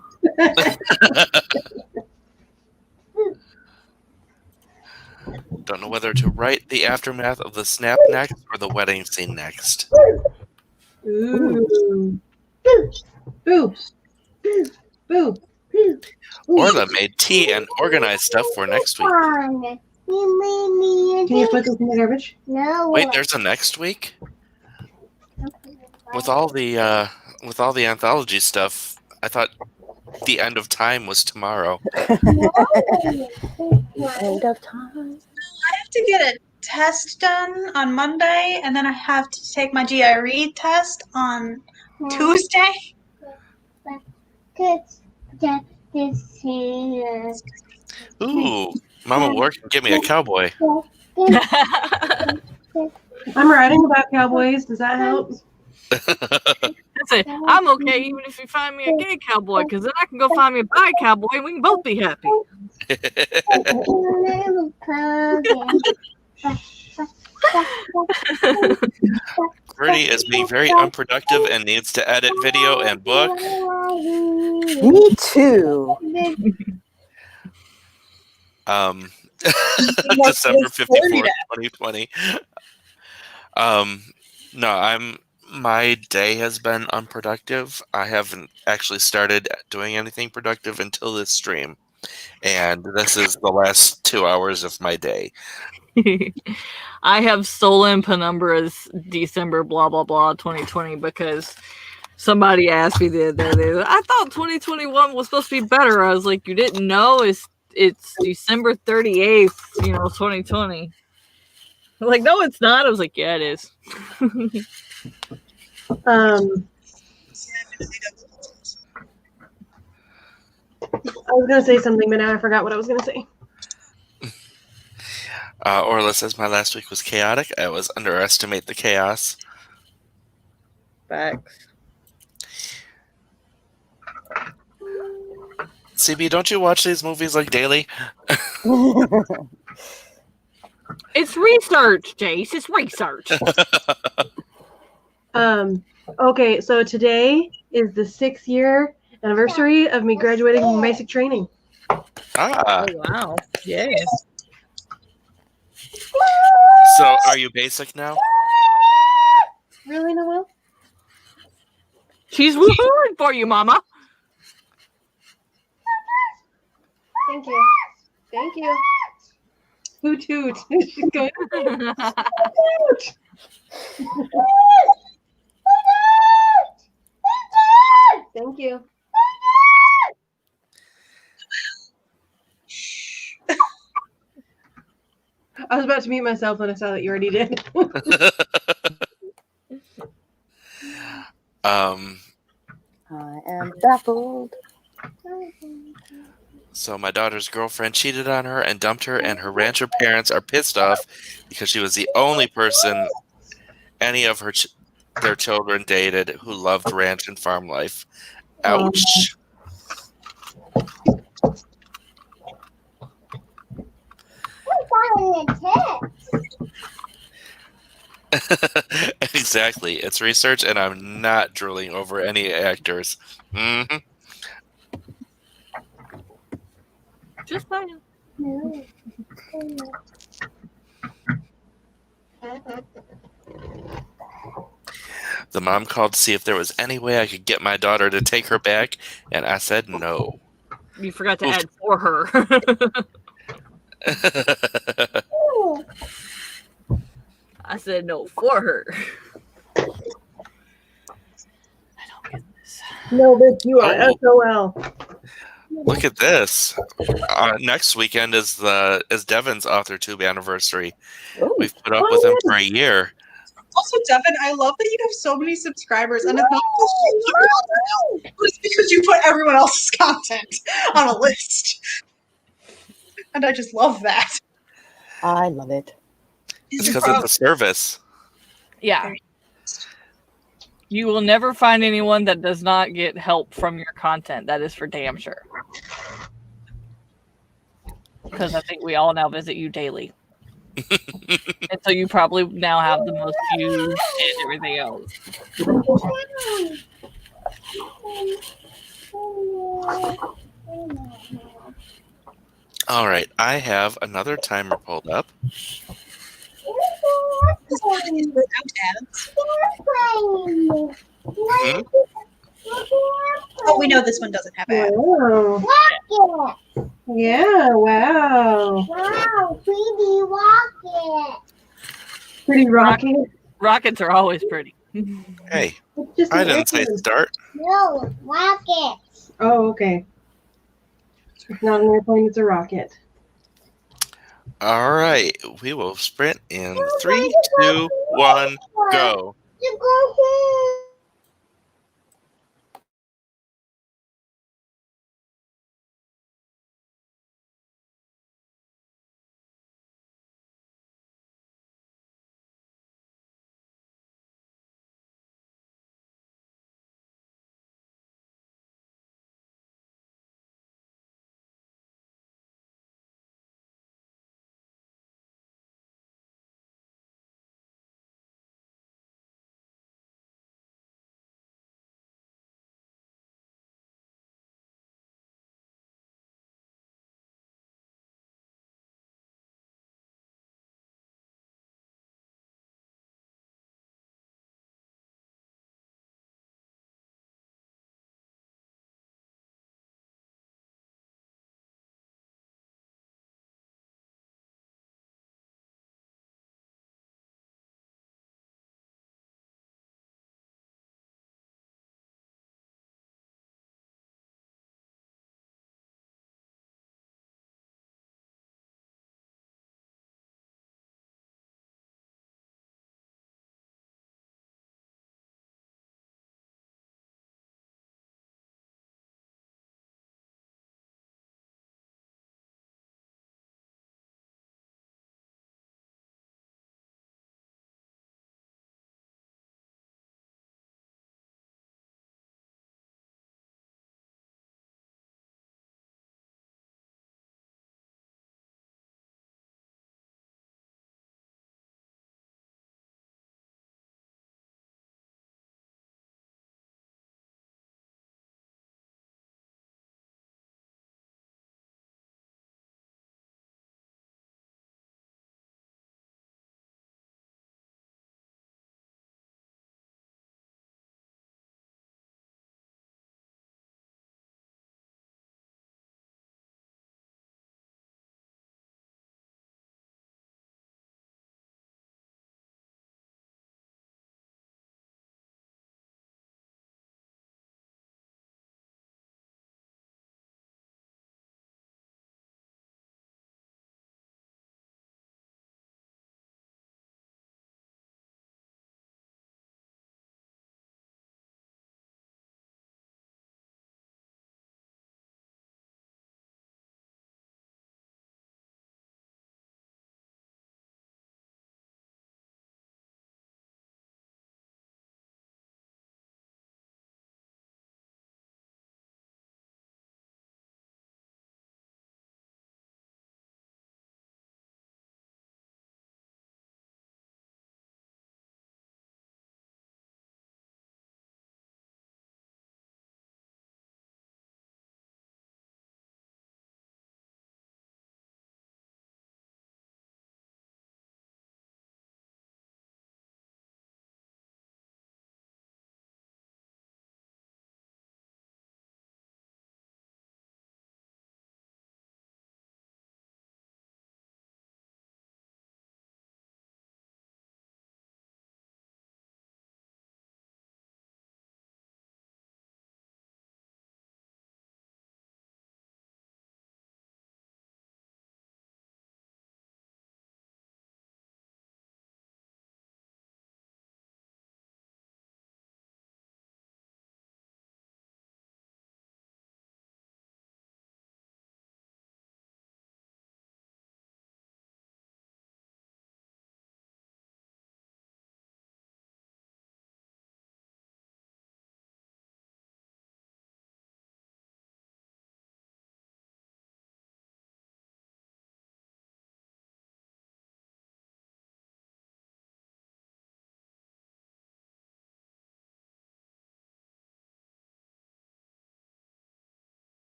Don't know whether to write the aftermath of the snap next or the wedding scene next. Ooh. Boo. Boo. Orla made tea and organized stuff for next week. Can you Can you put this in the garbage? No. Wait, there's a next week? With all the anthology stuff, I thought the end of time was tomorrow. End of time. I have to get a test done on Monday, and then I have to take my GRE test on Tuesday. Ooh, Mama War can get me a cowboy. I'm writing about cowboys. Does that help? That's it. I'm okay even if you find me a gay cowboy, because then I can go find me a bi cowboy and we can both be happy. Birdie is being very unproductive and needs to edit video and book. Me too. December 54th, 2020. No, my day has been unproductive. I haven't actually started doing anything productive until this stream. And this is the last 2 hours of my day. I have stolen Penumbra's December blah blah blah 2020 because somebody asked me the other day. I thought 2021 was supposed to be better. I was like, you didn't know it's December 38th, 2020. I'm like, no, it's not. I was like, yeah, it is. I was gonna say something, but now I forgot what I was gonna say. Orla says my last week was chaotic. I was underestimate the chaos. Facts. CB, don't you watch these movies like daily? It's research, Jace. It's research. Okay, so today is the 6-year anniversary of me graduating from basic training. Ah, Oh, wow. Yes. so are you basic now? Really, Noel? She's woohooing for you, Mama. Thank you. Thank you. Hoot hoot. She's going. Thank you. I was about to mute myself when I saw that you already did. I am baffled. So my daughter's girlfriend cheated on her and dumped her, and her rancher parents are pissed off because she was the only person any of their children dated who loved ranch and farm life. Ouch. Exactly. It's research, and I'm not drooling over any actors. Mm-hmm. Just fine. The mom called to see if there was any way I could get my daughter to take her back, and I said no. You forgot to add for her. I said no for her. I don't get this. No, but you are Oh. SOL. Look at this. Next weekend is Devin's AuthorTube anniversary. We've put up with him for a year. Also, Devin, I love that you have so many subscribers, and it's not because it's because you put everyone else's content on a list. And I just love that. I love it. It's because it's a service. Yeah. You will never find anyone that does not get help from your content. That is for damn sure. Because I think we all now visit you daily. And so you probably now have the most views and everything else. All right, I have another timer pulled up. This one is without ads. Mhm. Oh, we know this one doesn't have ads. Wow. Yeah, wow. Wow, pretty rocket. Pretty rocky. Rockets are always pretty. Hey, It's just I an didn't say airplane. start. No, rocket. Oh, okay. It's not an airplane, it's a rocket. All right, we will sprint in 3, 2, 1, go. To go home.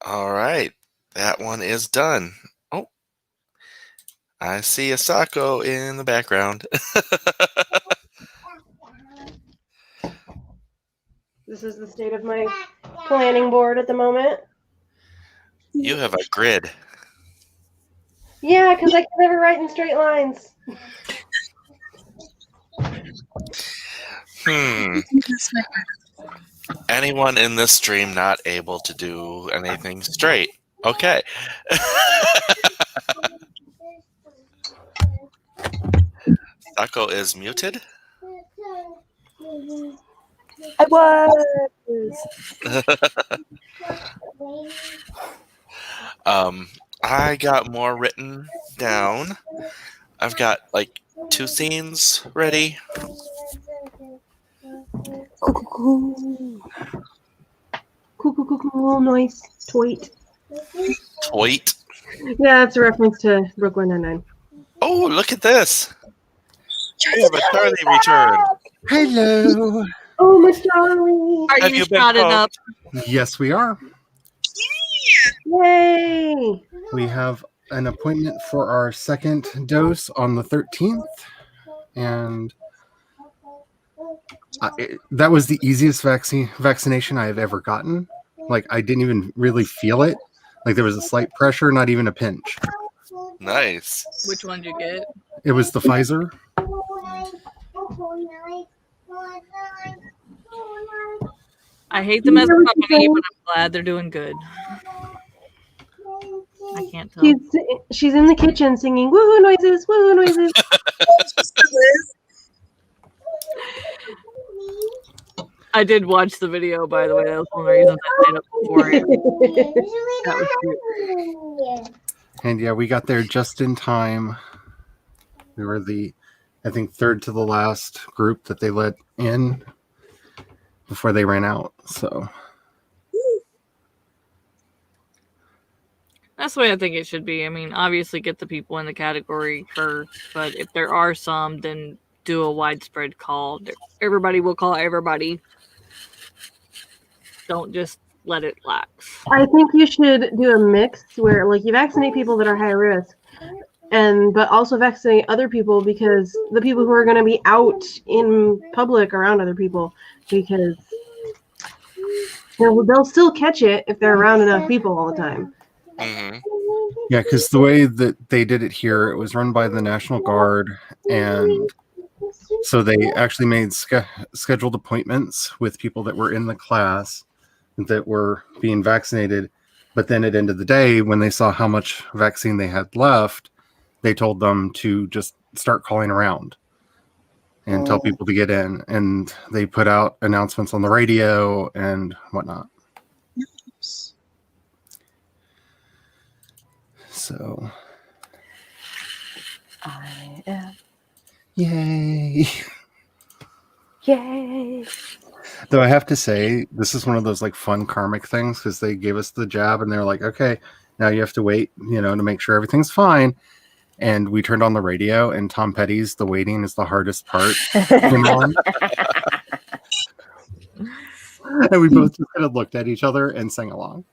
All right. That one is done. Oh, I see a Sako in the background. This is the state of my planning board at the moment. You have a grid. Yeah, because I can never write in straight lines. Anyone in this stream not able to do anything straight? Okay. Sako is muted. I was. I got more written down. I've got like 2 scenes ready. Cool noise. Tweet. Tweet. Yeah, it's a reference to Brooklyn Nine-Nine. Oh, look at this. We have a Charlie return. Hello. Oh, my Charlie! Are Have you you been shotted up? Yes, we are. Yay! We have an appointment for our second dose on the 13th, and that was the easiest vaccination I have ever gotten. Like, I didn't even really feel it. Like, there was a slight pressure, not even a pinch. Nice. Which one did you get? It was the Pfizer. I hate them as a company, but I'm glad they're doing good. I can't tell. She's in the kitchen singing woohoo noises, woohoo noises. I did watch the video, by the way. That was one of the reasons I stayed up before it. That was cute. And yeah, we got there just in time. We were I think, third to the last group that they let in before they ran out. So That's the way I think it should be. I mean, obviously get the people in the category first, but if there are some, then do a widespread call. Everybody will call everybody. Don't just let it lax. I think you should do a mix where, like, you vaccinate people that are high risk, but also vaccinate other people, because the people who are going to be out in public around other people, because they'll still catch it if they're around enough people all the time. Mm-hmm. yeah, because the way that they did it here, it was run by the National Guard, and so they actually made scheduled appointments with people that were in the class that were being vaccinated. But then at the end of the day, when they saw how much vaccine they had left, they told them to just start calling around and tell people to get in. And they put out announcements on the radio and whatnot. So, I am. yay. Yay. Though I have to say, this is one of those like fun karmic things, because they gave us the jab and they're like, okay, now you have to wait, to make sure everything's fine. And we turned on the radio, and Tom Petty's "The Waiting is the Hardest Part" came on. And we both just kind of looked at each other and sang along.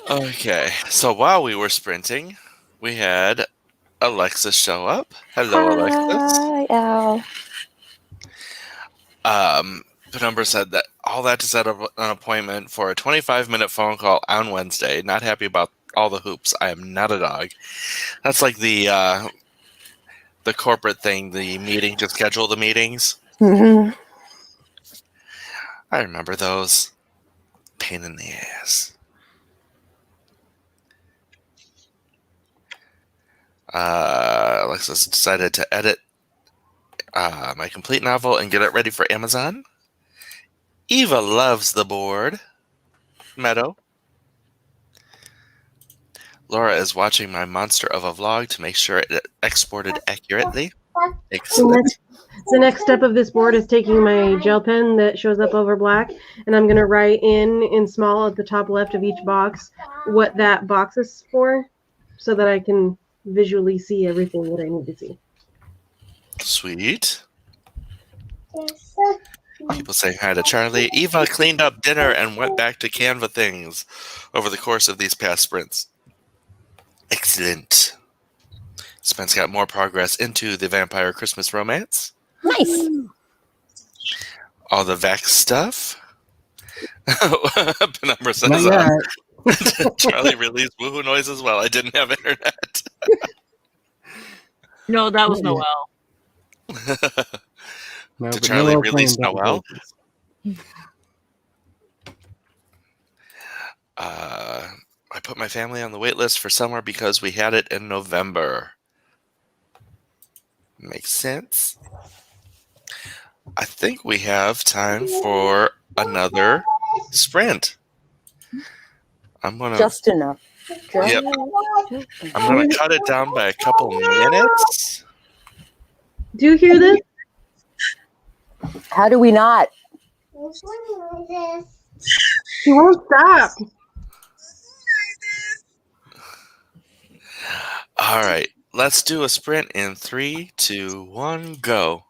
Okay, so while we were sprinting, we had Alexis show up. Hello, Alexis. Hi, Al. Penumbra said that all that to set up an appointment for a 25-minute phone call on Wednesday. Not happy about all the hoops. I am not a dog. That's like the corporate thing, the meeting to schedule the meetings. Mm-hmm. I remember those. Pain in the ass. Alexis decided to edit my complete novel and get it ready for Amazon. Eva loves the board. Meadow. Laura is watching my monster of a vlog to make sure it exported accurately. Excellent. The next step of this board is taking my gel pen that shows up over black, and I'm going to write in small at the top left of each box what that box is for, so that I can visually see everything that I need to see. Sweet. People saying hi to Charlie. Eva cleaned up dinner and went back to Canva things over the course of these past sprints. Excellent. Spence got more progress into the Vampire Christmas Romance. Nice. All the Vex stuff. Penumbra Not says, yet. Charlie released woohoo noise as well. I didn't have internet. No, that was Not Noel. No, Did but Charlie Noel release playing Noel? Double I put my family on the wait list for summer because we had it in November. Makes sense. I think we have time for another sprint. I'm gonna Just enough. Yep. I'm gonna cut it down by a couple minutes. Do you hear this? How do we not? Which one is this? She won't stop. All right, let's do a sprint in 3, 2, 1, go.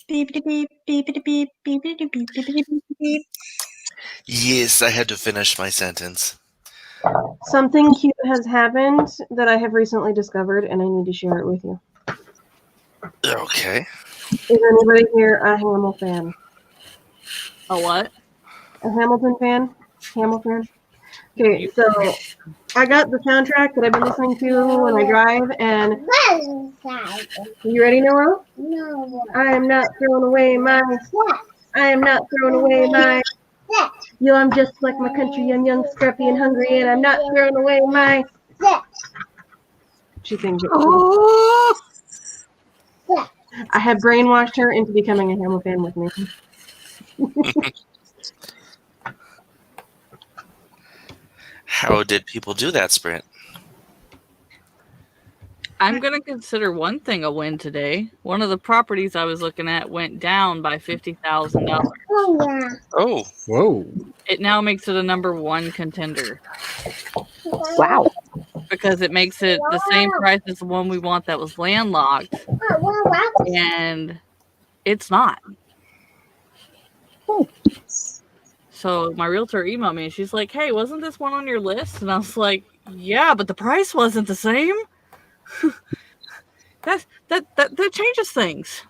Beep beep beep beep beep beep beep beep beep beep beep. Yes, I had to finish my sentence. Something cute has happened that I have recently discovered, and I need to share it with you. Okay. Is anybody here a Hamill fan? A what? A Hamilton fan? Hamill fan? Okay, so I got the soundtrack that I've been listening to when I drive, and you ready, Noah? No. I am not throwing away my. I am not throwing away my. Yo, I'm just like my country. I'm young, scrappy, and hungry, and I'm not throwing away my. She thinks it. I had brainwashed her into becoming a Hamill fan with me. How did people do that, Sprint? I'm gonna consider one thing a win today. One of the properties I was looking at went down by $50,000. Oh, Whoa. It now makes it a #1 contender Wow. because it makes it the same price as the one we want that was landlocked, and it's not. So my realtor emailed me and she's like, "Hey, wasn't this one on your list?" And I was like, "Yeah, but the price wasn't the same." that changes things.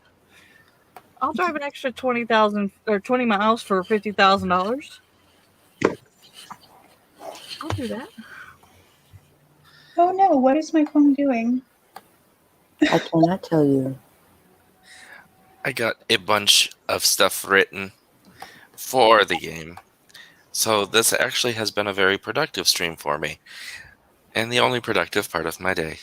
I'll drive an extra 20,000 or 20 miles for $50,000. I'll do that. Oh no, what is my phone doing? I cannot tell you. I got a bunch of stuff written for the game. So this actually has been a very productive stream for me. And the only productive part of my day.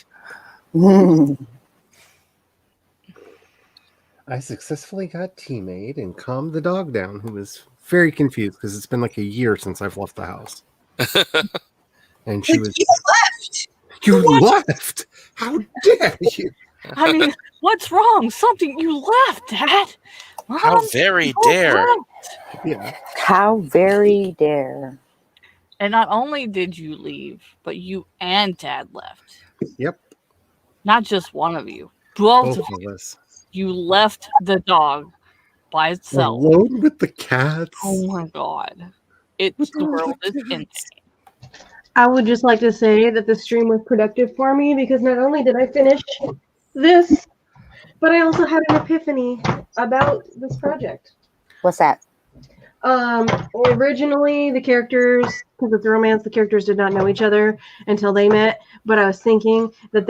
I successfully got teammate and calmed the dog down, who was very confused because it's been like a year since I've left the house. And she Like, was, you left. you left! How dare you? I mean, what's wrong? Something you left, Dad. How Mom, very you dare. left. Yeah. How very dare. And not only did you leave, but you and Dad left. Yep. Not just one of you. Both Both of of us. you left the dog by itself. Alone with the cats. Oh my god. The world is insane. I would just like to say that the stream was productive for me because not only did I finish this, but I also had an epiphany about this project. What's that? Originally the characters, because it's a romance, the characters did not know each other until they met, but I was thinking that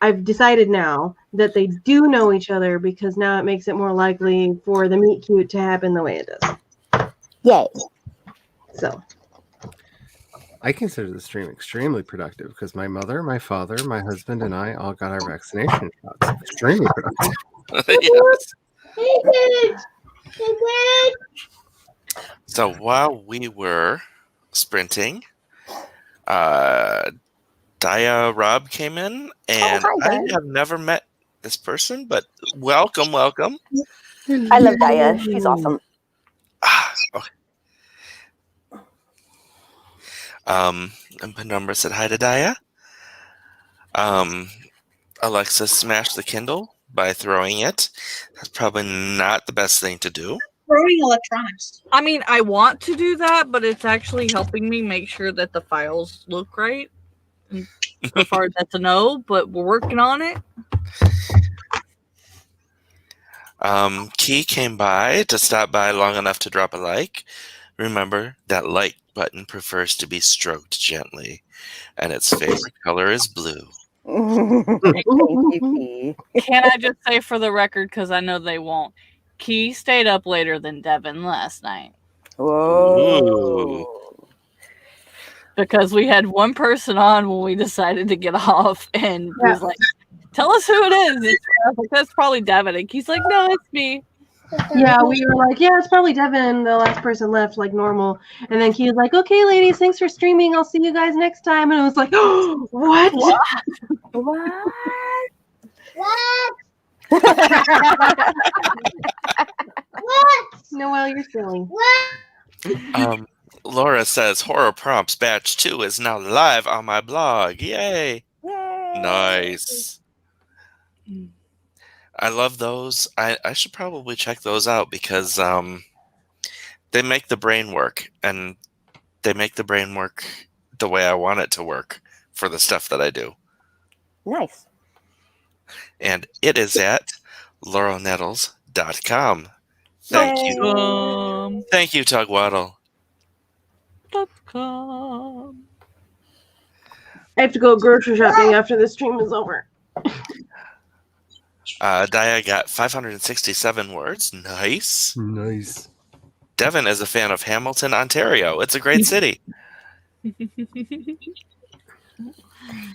I've decided now that they do know each other because now it makes it more likely for the meet cute to happen the way it does. Yay. So. I consider the stream extremely productive because my mother, my father, my husband, and I all got our vaccination shots. Extremely productive. Yes. So while we were sprinting, Daya Rob came in, and hi, I Daya. have never met this person, but welcome. I love Daya. She's awesome. Okay. And Penumbra said hi to Daya. Alexa smashed the Kindle by throwing it. That's probably not the best thing to do. Throwing electronics. I mean, I want to do that, but it's actually helping me make sure that the files look right. And so far, that's a no, but we're working on it. Key came by to stop by long enough to drop a like. Remember, that like button prefers to be stroked gently, and its favorite color is blue. Thank you, P. Can I just say for the record, because I know they won't, Key stayed up later than Devin last night. Whoa. Because we had one person on when we decided to get off, and was like, "Tell us who it is." And I was like, "That's probably Devin." And he's like, "No, it's me." Yeah, we were like, yeah, it's probably Devin. The last person left like normal. And then he was like, okay, ladies, thanks for streaming. I'll see you guys next time. And I was like, oh, what? What? Noelle, you're silly. Laura says Horror Prompts Batch 2 is now live on my blog. Yay! Yay. Nice. I love those. I should probably check those out because they make the brain work, and they make the brain work the way I want it to work for the stuff that I do. Nice. And it is at laurelnettles.com. Thank you. Thank you, Tugwaddle. .com. I have to go grocery shopping after the stream is over. Dia got 567 words. Nice. Nice. Devin is a fan of Hamilton, Ontario. It's a great city.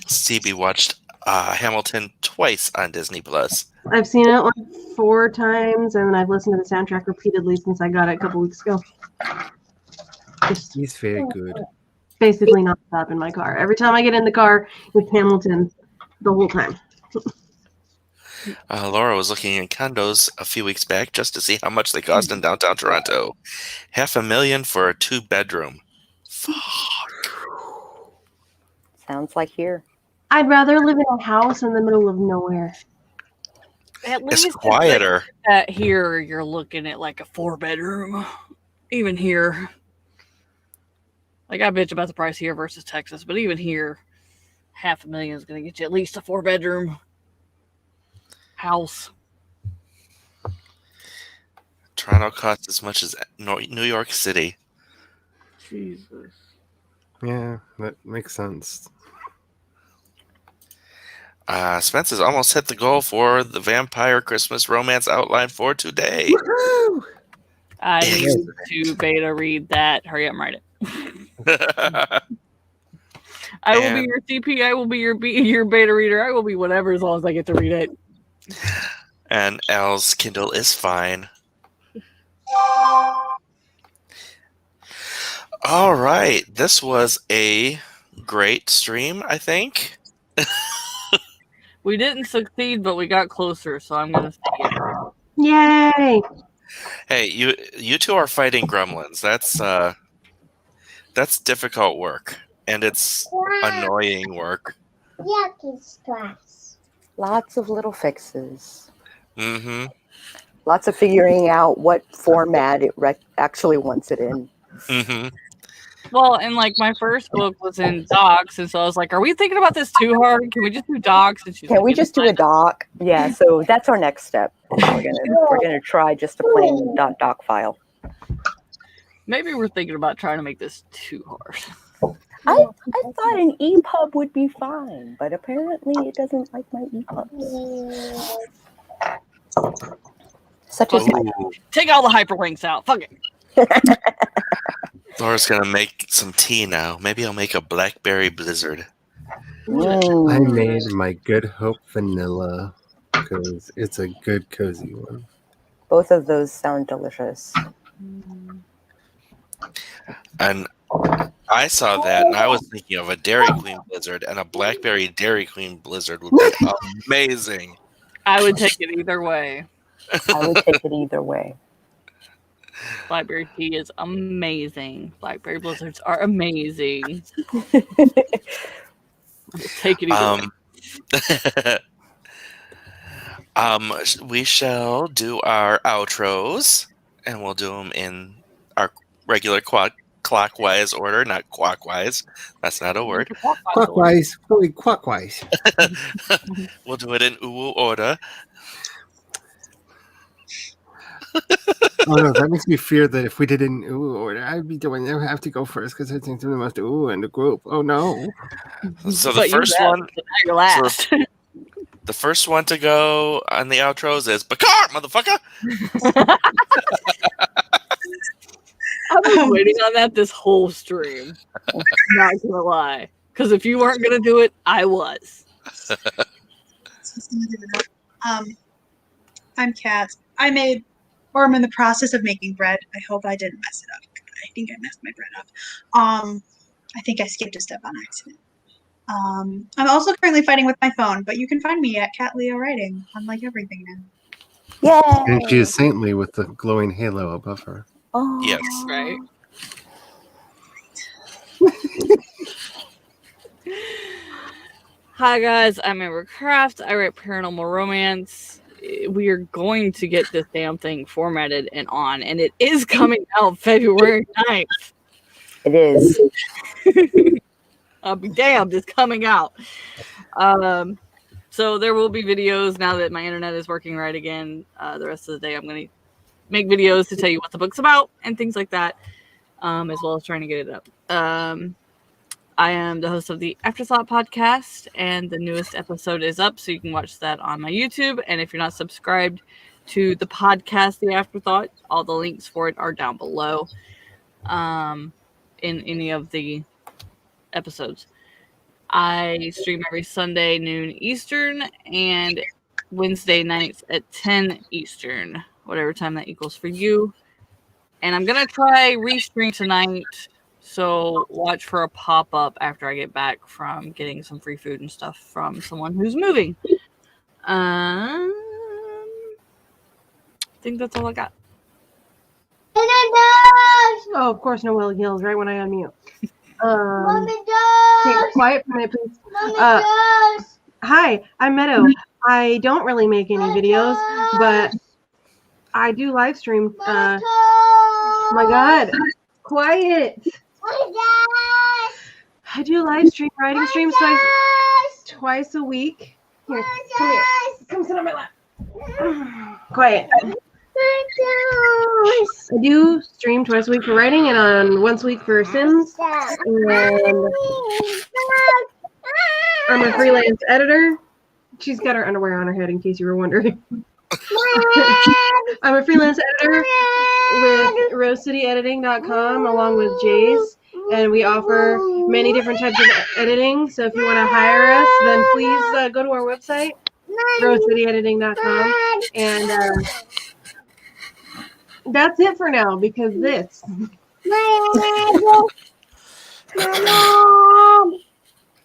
Stevie watched Hamilton twice on Disney Plus. I've seen it like 4 times, and I've listened to the soundtrack repeatedly since I got it a couple weeks ago. Just He's very good. basically nonstop in my car. Every time I get in the car, it's Hamilton the whole time. Laura was looking in condos a few weeks back just to see how much they cost in downtown Toronto. $500,000 for a 2-bedroom. Fuck. Sounds like here. I'd rather live in a house in the middle of nowhere. At least It's quieter. here you're looking at like a 4-bedroom. Even here. Like, I bitch about the price here versus Texas, but even here, $500,000 is going to get you at least a 4-bedroom house. Toronto costs as much as New York City. Jesus. Yeah, that makes sense. Spence has almost hit the goal for the Vampire Christmas Romance outline for today. Woohoo! I Yes. need to beta read that. Hurry up and write it. I will be And- your CP. I will be your beta reader. I will be whatever as long as I get to read it. And Al's Kindle is fine. All right. This was a great stream, I think. We didn't succeed, but we got closer, so I'm going to say it. Yay! Hey, you two are fighting gremlins. That's difficult work, and it's annoying work. Yucky stress. Lots of little fixes. Mm-hmm. Lots of figuring out what format it actually wants it in. Mm-hmm. Well, and like my first book was in docs, and so I was like, "Are we thinking about this too hard? Can we just do docs?" And she's Can like, we "It's just do a fine." doc? Yeah, so that's our next step. We're gonna try just a plain .doc file. Maybe we're thinking about trying to make this too hard. I thought an EPUB would be fine, but apparently it doesn't like my EPUBs. Such as my Ooh, Take all the hyperlinks out. Fuck it. Laura's gonna make some tea now. Maybe I'll make a blackberry blizzard. I made my Good Hope vanilla because it's a good cozy one. Both of those sound delicious. And I saw that, and I was thinking of a Dairy Queen blizzard, and a blackberry Dairy Queen blizzard would be amazing. I would take it either way. I would take it either way. Blackberry tea is amazing. Blackberry blizzards are amazing. Take it either way. We shall do our outros, and we'll do them in our regular clockwise order, not quackwise. That's not a word. Clockwise, fully clockwise. We'll do it in uwu order. Oh no, that makes me fear that if we did an ooh order, I'd have to go first because I think they're the most ooh in the group. Oh no. So the But you first left, one, so now you're last. the first one to go on the outros is Bakar, motherfucker. I was waiting on that this whole stream. Not gonna lie. Because if you weren't gonna do it, I was. I'm Kat. I'm in the process of making bread. I hope I didn't mess it up. I think I messed my bread up. I think I skipped a step on accident. I'm also currently fighting with my phone, but you can find me at Kat Leo Writing on like everything now. Yay! And she is saintly with the glowing halo above her. Oh. Yes. Right? Hi guys, I'm Amber Craft. I write paranormal romance. we are going to get this damn thing formatted and on, and it is coming out February 9th. It is. I'll be damned, it's coming out. So there will be videos now that my internet is working right again. The rest of the day, I'm going to make videos to tell you what the book's about and things like that, as well as trying to get it up. I am the host of the Afterthought podcast, and the newest episode is up, so you can watch that on my YouTube. And if you're not subscribed to the podcast, The Afterthought, all the links for it are down below in any of the episodes. I stream every Sunday noon Eastern and Wednesday nights at 10 Eastern, whatever time that equals for you. And I'm going to try restream tonight, so watch for a pop-up after I get back from getting some free food and stuff from someone who's moving. I think that's all I got. Oh, of course, Noelle yells right when I unmute. Okay, quiet for a minute, please. Hi, I'm Meadow. I don't really make any videos, but I do live stream. Oh my God, quiet. I do live stream writing streams twice a week. Here, come here. Come sit on my lap. Quiet. I do stream twice a week for writing and on once a week for Sims. And I'm a freelance editor. She's got her underwear on her head in case you were wondering. I'm a freelance editor with RoseCityEditing.com along with Jays. And we offer many different types of editing. So if you want to hire us, then please go to our website, RoseCityEditing.com. And that's it for now because this.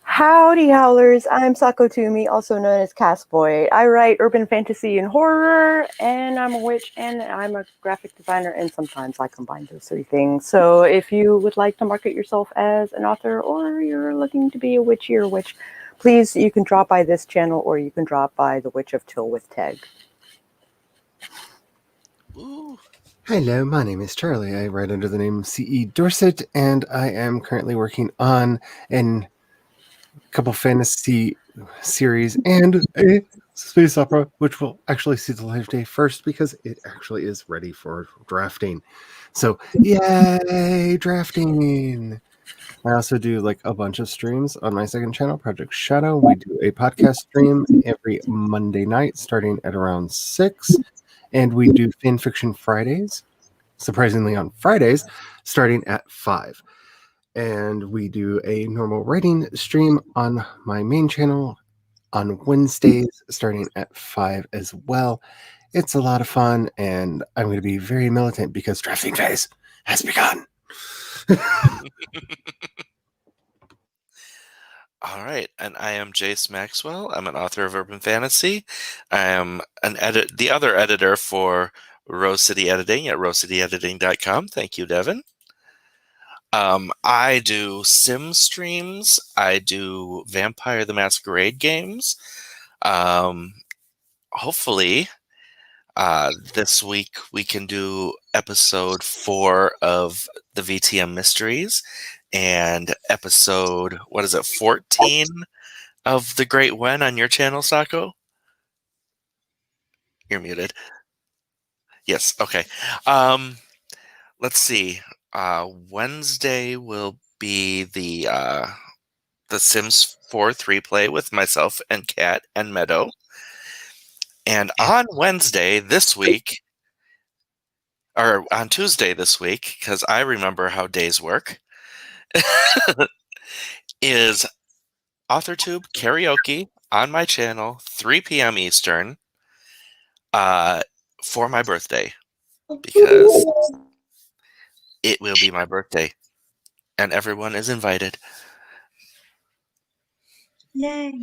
Howdy, Howlers. I'm Sako Toomey, also known as Castboy. I write urban fantasy and horror, and I'm a witch, and I'm a graphic designer, and sometimes I combine those three things. So if you would like to market yourself as an author, or you're looking to be a witchy or witch, please, you can drop by this channel, or you can drop by The Witch of Till with Teg. Ooh. Hello, my name is Charlie. I write under the name C.E. Dorset, and I am currently working on a couple fantasy series and a space opera, which will actually see the light of day first because it actually is ready for drafting. So, yay, drafting! I also do like a bunch of streams on my second channel, Project Shadow. We do a podcast stream every Monday night starting at around 6. And we do Fan Fiction Fridays, surprisingly on Fridays, starting at 5. And we do a normal writing stream on my main channel on Wednesdays, starting at 5 as well. It's a lot of fun, and I'm going to be very militant because drafting phase has begun. All right, and I am Jace Maxwell. I'm an author of urban fantasy. I am the other editor for Rose City Editing at rosecityediting.com. Thank you, Devin. I do sim streams. I do Vampire the Masquerade games. Hopefully, this week we can do episode 4 of the VTM Mysteries and episode, 14 of The Great Wen on your channel, Sako? You're muted. Yes, okay. Let's see. Wednesday will be the Sims 4 3-play with myself and Kat and Meadow. And on Wednesday this week, or on Tuesday this week, because I remember how days work, is AuthorTube karaoke on my channel, 3 p.m. Eastern, for my birthday, because it will be my birthday, and everyone is invited. Yay.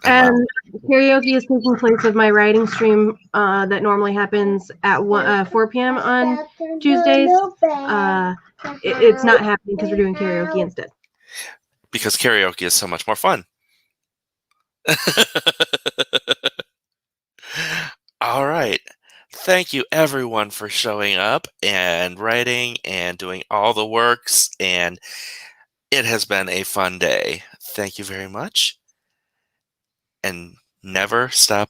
And karaoke is taking place of my writing stream that normally happens at 4 p.m. on Tuesdays. It's not happening because we're doing karaoke instead. Because karaoke is so much more fun. All right. Thank you, everyone, for showing up and writing and doing all the works. And it has been a fun day. Thank you very much. And never stop